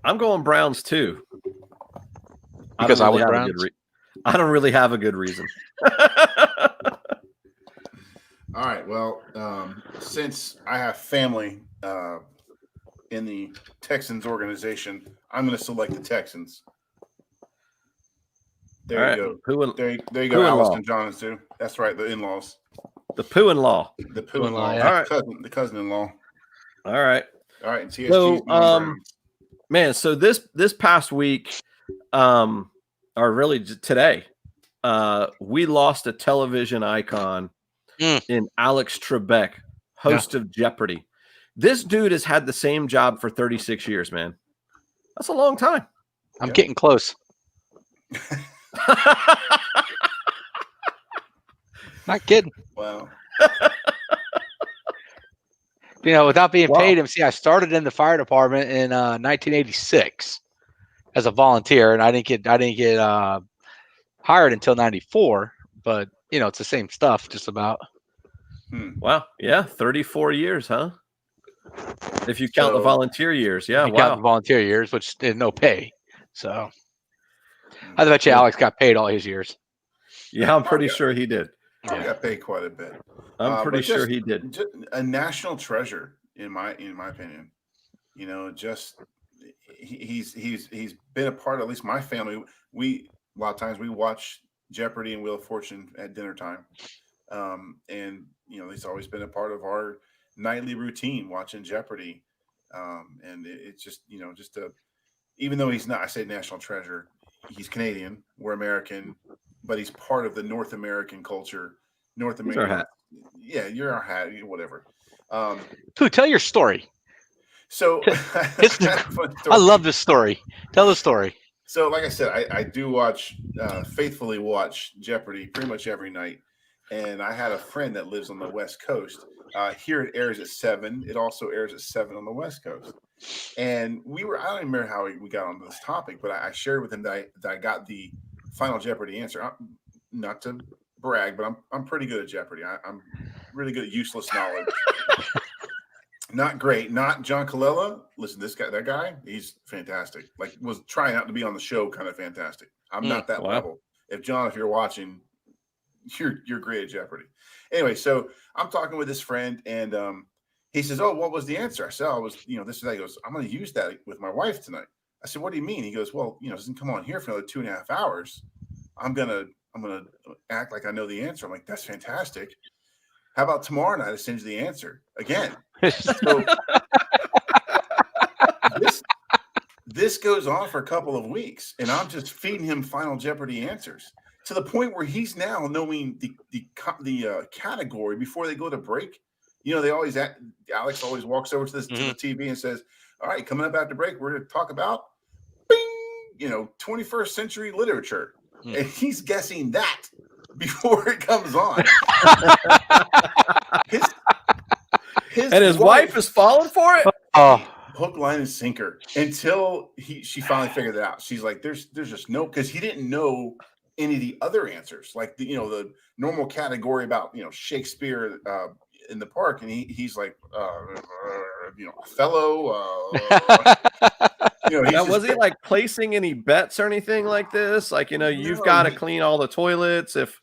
going Browns too. Because I went Browns. I don't really have a good reason. All right. Well, since I have family in the Texans organization, I'm going to select the Texans. There you go. There you go, Alice and John too. That's right, the in-laws. The poo-in-law. The poo-in-law. Yeah. All right. The cousin-in-law. All right. All right. And TSG's So, man, so this past week, or really today, we lost a television icon in Alex Trebeck, host of Jeopardy. This dude has had the same job for 36 years, man. That's a long time. I'm getting close. Not kidding. Wow. Without being paid him. See, I started in the fire department in 1986 as a volunteer, and I didn't get hired until 94. But it's the same stuff, just about. Wow. Yeah, 34 years, huh? If you count the volunteer years, yeah. Count the volunteer years, which is no pay. So I bet you Alex got paid all his years. Yeah, I'm pretty sure he did. He got paid quite a bit. I'm pretty sure he did. Just a national treasure, in my opinion. Just he's been a part of at least my family. A lot of times we watch Jeopardy and Wheel of Fortune at dinner time, and he's always been a part of our nightly routine watching Jeopardy, and it's just even though he's not, I say national treasure, he's Canadian, we're American, but he's part of the North American culture. North American, our hat. Yeah, you're our hat, whatever. Pooh, tell your story. So I love this story. Tell the story. So, like I said, I do faithfully watch Jeopardy pretty much every night. And I had a friend that lives on the West Coast. Here it airs at 7. It also airs at 7 on the West Coast. And I don't even remember how we got onto this topic, but I shared with him that I got the Final Jeopardy answer. Not to brag, but I'm pretty good at Jeopardy. I'm really good at useless knowledge. Not great. Not John Colella. Listen, that guy, he's fantastic. Like, was trying out to be on the show, kind of fantastic. I'm not that level. If you're watching, you're great at Jeopardy. Anyway, so I'm talking with this friend, and he says, "Oh, what was the answer?" I said, "I was, this and that." He goes, "I'm going to use that with my wife tonight." I said, "What do you mean?" He goes, "Well, it doesn't come on here for another 2.5 hours. I'm gonna act like I know the answer." I'm like, "That's fantastic. How about tomorrow night I send you the answer again?" So this goes on for a couple of weeks, and I'm just feeding him Final Jeopardy answers to the point where he's now knowing the category before they go to break. They always Alex always walks over to the TV and says, "All right, coming up after break, we're going to talk about 21st century literature," and he's guessing that before it comes on. His wife is falling for it. Hook, line, and sinker until she finally figured it out. She's like, "There's just no," because he didn't know any of the other answers, like the normal category about Shakespeare in the park, and he's like, Othello. Now, was he like placing any bets or anything like this? Like, you've got to clean all the toilets if.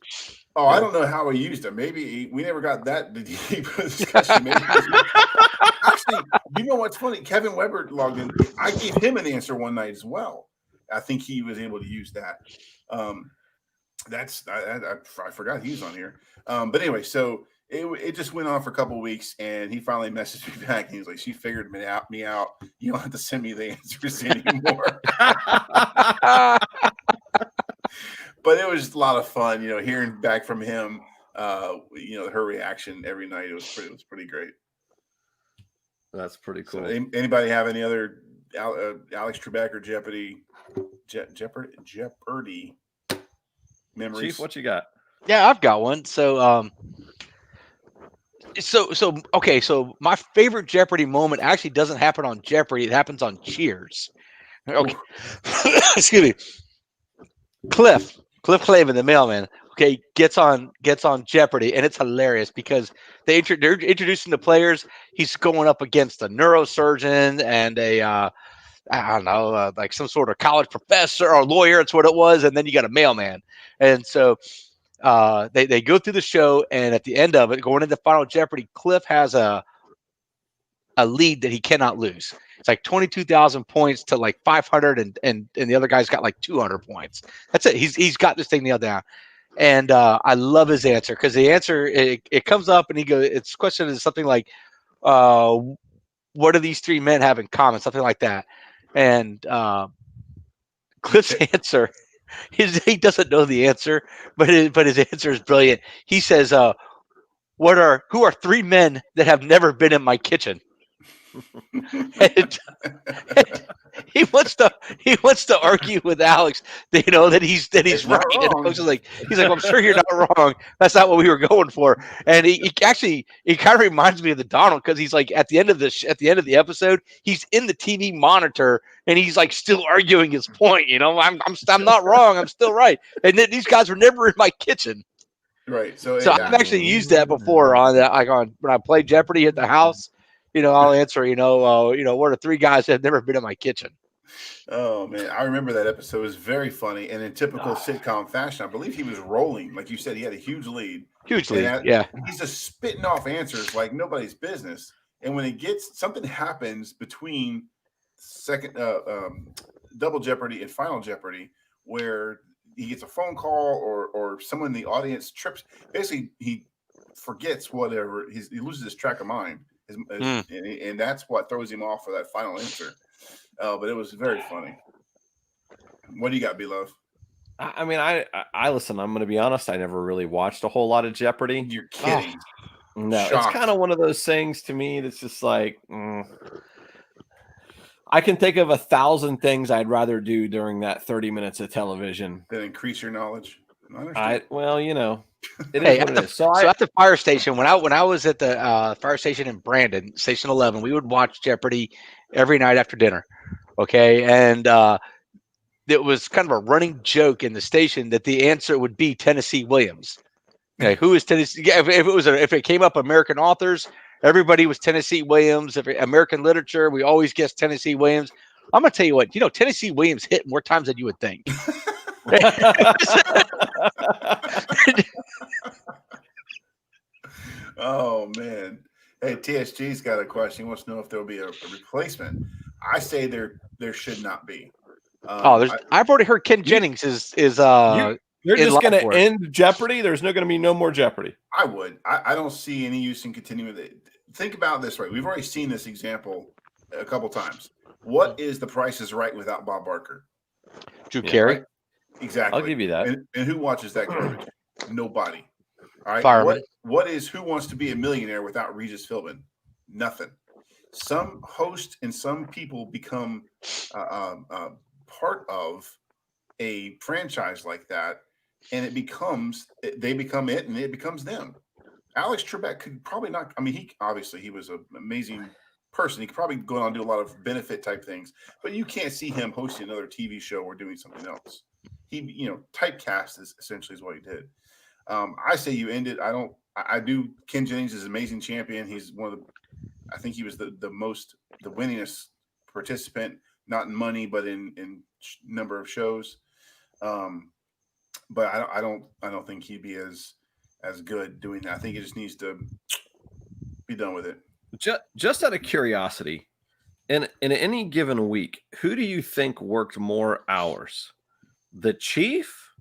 Oh, I don't know how he used it. Maybe we never got that deep discussion. Maybe actually, what's funny? Kevin Weber logged in. I gave him an answer one night as well. I think he was able to use that. I forgot he was on here. But anyway, so it just went on for a couple of weeks, and he finally messaged me back. And he was like, "She figured me out. You don't have to send me the answers anymore." But it was a lot of fun, hearing back from him. Her reaction every night. It was pretty great. That's pretty cool. So anybody have any other Alex Trebeck or Jeopardy memories? Chief, what you got? Yeah, I've got one. So okay. So my favorite Jeopardy moment actually doesn't happen on Jeopardy. It happens on Cheers. Okay. Excuse me. Cliff Clavin, the mailman, okay, gets on Jeopardy, and it's hilarious because they're introducing the players. He's going up against a neurosurgeon and a like some sort of college professor or lawyer. It's what it was, and then you got a mailman, and so they go through the show, and at the end of it, going into Final Jeopardy, Cliff has a lead that he cannot lose. It's like 22,000 points to like 500, and the other guy's got like 200 points. That's it. He's got this thing nailed down. And I love his answer because the answer it comes up and he goes, its question is something like, "What do these three men have in common?" Something like that. And Cliff's answer, he doesn't know the answer, but his answer is brilliant. He says, who are three men that have never been in my kitchen?" and, and he wants to argue with Alex that, that he's It's right. not And wrong. Alex is like, well, I'm sure you're not wrong. That's not what we were going for. And he kind of reminds me of the Donald, because he's like, at the end of the episode, he's in the TV monitor and he's like still arguing his point. I'm not wrong. I'm still right. And then these guys were never in my kitchen. Right. So I've actually used that before on when I play Jeopardy at the house. I'll answer. What are three guys that have never been in my kitchen? Oh man, I remember that episode. It was very funny, and in typical sitcom fashion, I believe he was rolling. Like you said, he had a huge lead. Yeah. He's just spitting off answers like nobody's business. And when something happens between second Double Jeopardy and Final Jeopardy, where he gets a phone call or someone in the audience trips, basically he forgets whatever, he loses his track of mind, and that's what throws him off for that final answer. But it was very funny. What do you got, B-Love? I mean, I listen. I'm going to be honest. I never really watched a whole lot of Jeopardy. You're kidding. No, Shocked. It's kind of one of those things to me that's just like, I can think of 1,000 things I'd rather do during that 30 minutes of television. Then increase your knowledge. It is what it is. So at the fire station, when I was at the fire station in Brandon, Station 11, we would watch Jeopardy every night after dinner. Okay, and it was kind of a running joke in the station that the answer would be Tennessee Williams. Who is Tennessee? Yeah, if it came up American authors, everybody was Tennessee Williams. If American literature, we always guessed Tennessee Williams. I'm gonna tell you what, Tennessee Williams hit more times than you would think. Oh man. Hey, TSG's got a question. He wants to know if there will be a replacement. I say there should not be. I've already heard Ken Jennings is you're just going to end Jeopardy. There's going to be no more Jeopardy. I would. I don't see any use in continuing with it. Think about it this way. We've already seen this example a couple times. What is The Price is Right without Bob Barker? Drew Carey. Right? Exactly. I'll give you that. And who watches that garbage? Nobody. All right. Fireman. What is Who Wants to Be a Millionaire without Regis Philbin? Nothing. Some hosts and some people become part of a franchise like that, and they become it, and it becomes them. Alex Trebeck could probably not. I mean, he was an amazing person. He could probably go on and do a lot of benefit type things, but you can't see him hosting another TV show or doing something else. He, typecast is essentially what he did. I say you end it. I do. Ken Jennings is an amazing champion. He's one of the. I think he was the winningest participant, not in money, but in number of shows. But I don't think he'd be as good doing that. I think he just needs to be done with it. Just out of curiosity, in any given week, who do you think worked more hours, the Chief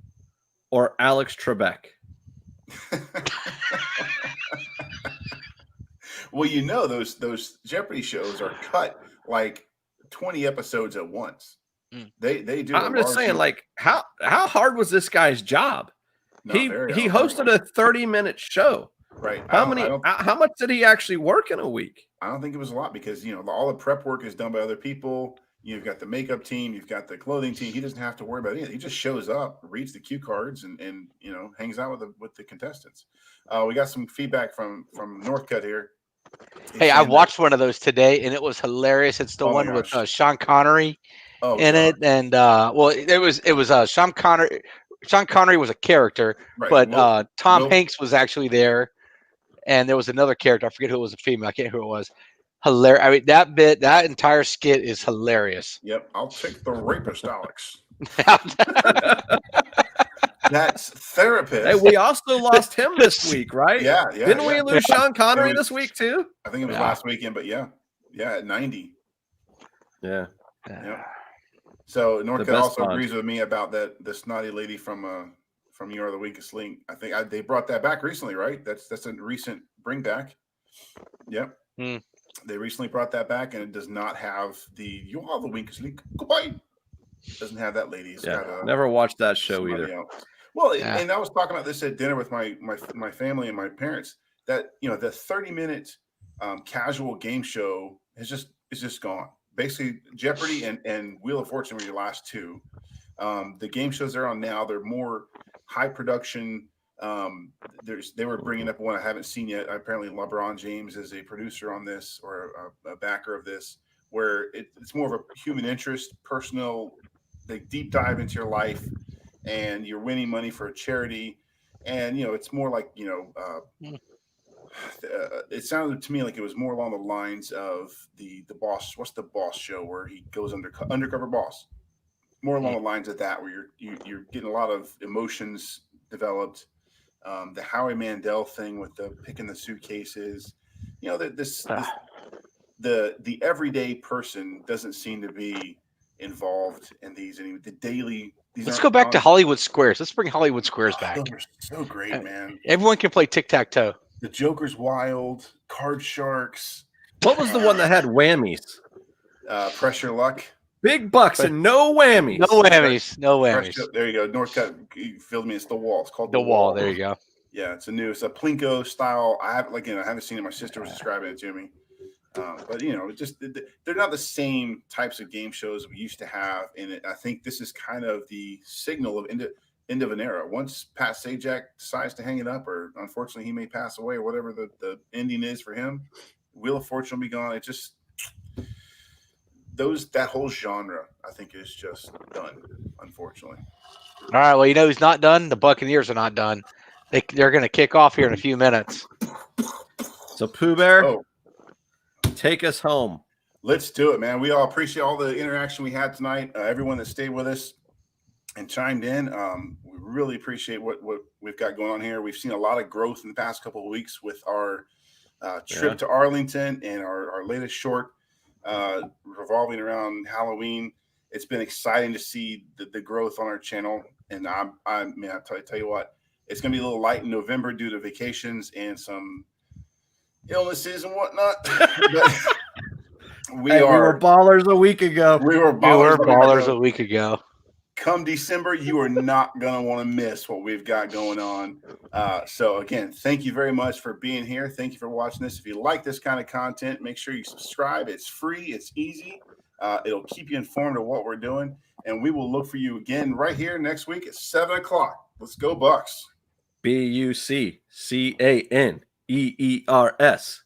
or Alex Trebeck? Well, those Jeopardy shows are cut like 20 episodes at once. They do. I'm just saying, like, how hard was this guy's job? He hosted a 30-minute show. Right. How much did he actually work in a week? I don't think it was a lot because all the prep work is done by other people. You've got the makeup team, you've got the clothing team. He doesn't have to worry about anything. He just shows up, reads the cue cards, and hangs out with the contestants. We got some feedback from Northcutt here. Hey, I watched one of those today, and it was hilarious. It's the one with Sean Connery in it, and it was Sean Connery. Sean Connery was a character, right, but Tom Hanks was actually there, and there was another character. I forget who it was, a female. I can't remember who it was. Hilarious. I mean, that entire skit is hilarious. Yep, I'll take the rapist, Alex. That's therapist. Hey, we also lost him this week, right? Yeah. Didn't we lose Sean Connery this week too? I think it was last weekend, but yeah, at 90. Yeah. So Northcutt also agrees with me about the snotty lady from from You Are the Weakest Link. I think they brought that back recently, right? That's a recent bring back. Yep. They recently brought that back, and it does not have the You Are the Weakest Link. Goodbye. Doesn't have that lady. It's got never watched that show either. Else. Well, and I was talking about this at dinner with my family and my parents, that the 30-minute casual game show is just gone. Basically, Jeopardy and Wheel of Fortune were your last two. The game shows they're on now, they're more high production. They were bringing up one I haven't seen yet. Apparently, LeBron James is a producer on this, or a backer of this, where it's more of a human interest, personal. They deep dive into your life, and you're winning money for a charity. And it's more like it sounded to me like it was more along the lines of the Boss. What's the Boss show where he goes undercover boss? More along the lines of that, where you're getting a lot of emotions developed. The Howie Mandel thing with the picking the suitcases, the everyday person doesn't seem to be involved in these. And the daily. Let's go back to Hollywood Squares. Let's bring Hollywood Squares back. Those are so great, man. Everyone can play tic-tac-toe. The Joker's Wild, Card Sharks. What was the one that had whammies? Pressure Luck. Big bucks and no whammies. No whammies. No whammies. There you go. Northcutt, you filled me. It's The Wall. It's called The Wall. There you go. Yeah, it's a Plinko style. I haven't seen it. My sister was describing it to me. But they're not the same types of game shows we used to have. And I think this is kind of the signal of end of an era. Once Pat Sajak decides to hang it up, or unfortunately he may pass away, or whatever the ending is for him, Wheel of Fortune will be gone. It just that whole genre, I think, is just done, unfortunately. All right. Well, who's not done? The Buccaneers are not done. They're going to kick off here in a few minutes. So Pooh Bear, take us home. Let's do it, man. We all appreciate all the interaction we had tonight. Everyone that stayed with us and chimed in. We really appreciate what we've got going on here. We've seen a lot of growth in the past couple of weeks with our trip to Arlington and our latest short revolving around Halloween. It's been exciting to see the growth on our channel. And I tell you what, it's going to be a little light in November due to vacations and some illnesses and whatnot. We were ballers a week ago. We were ballers a week ago. Come December, you are not going to want to miss what we've got going on. So, again, thank you very much for being here. Thank you for watching this. If you like this kind of content, make sure you subscribe. It's free. It's easy. It'll keep you informed of what we're doing. And we will look for you again right here next week at 7 o'clock. Let's go, Bucks. BUCCANEERS.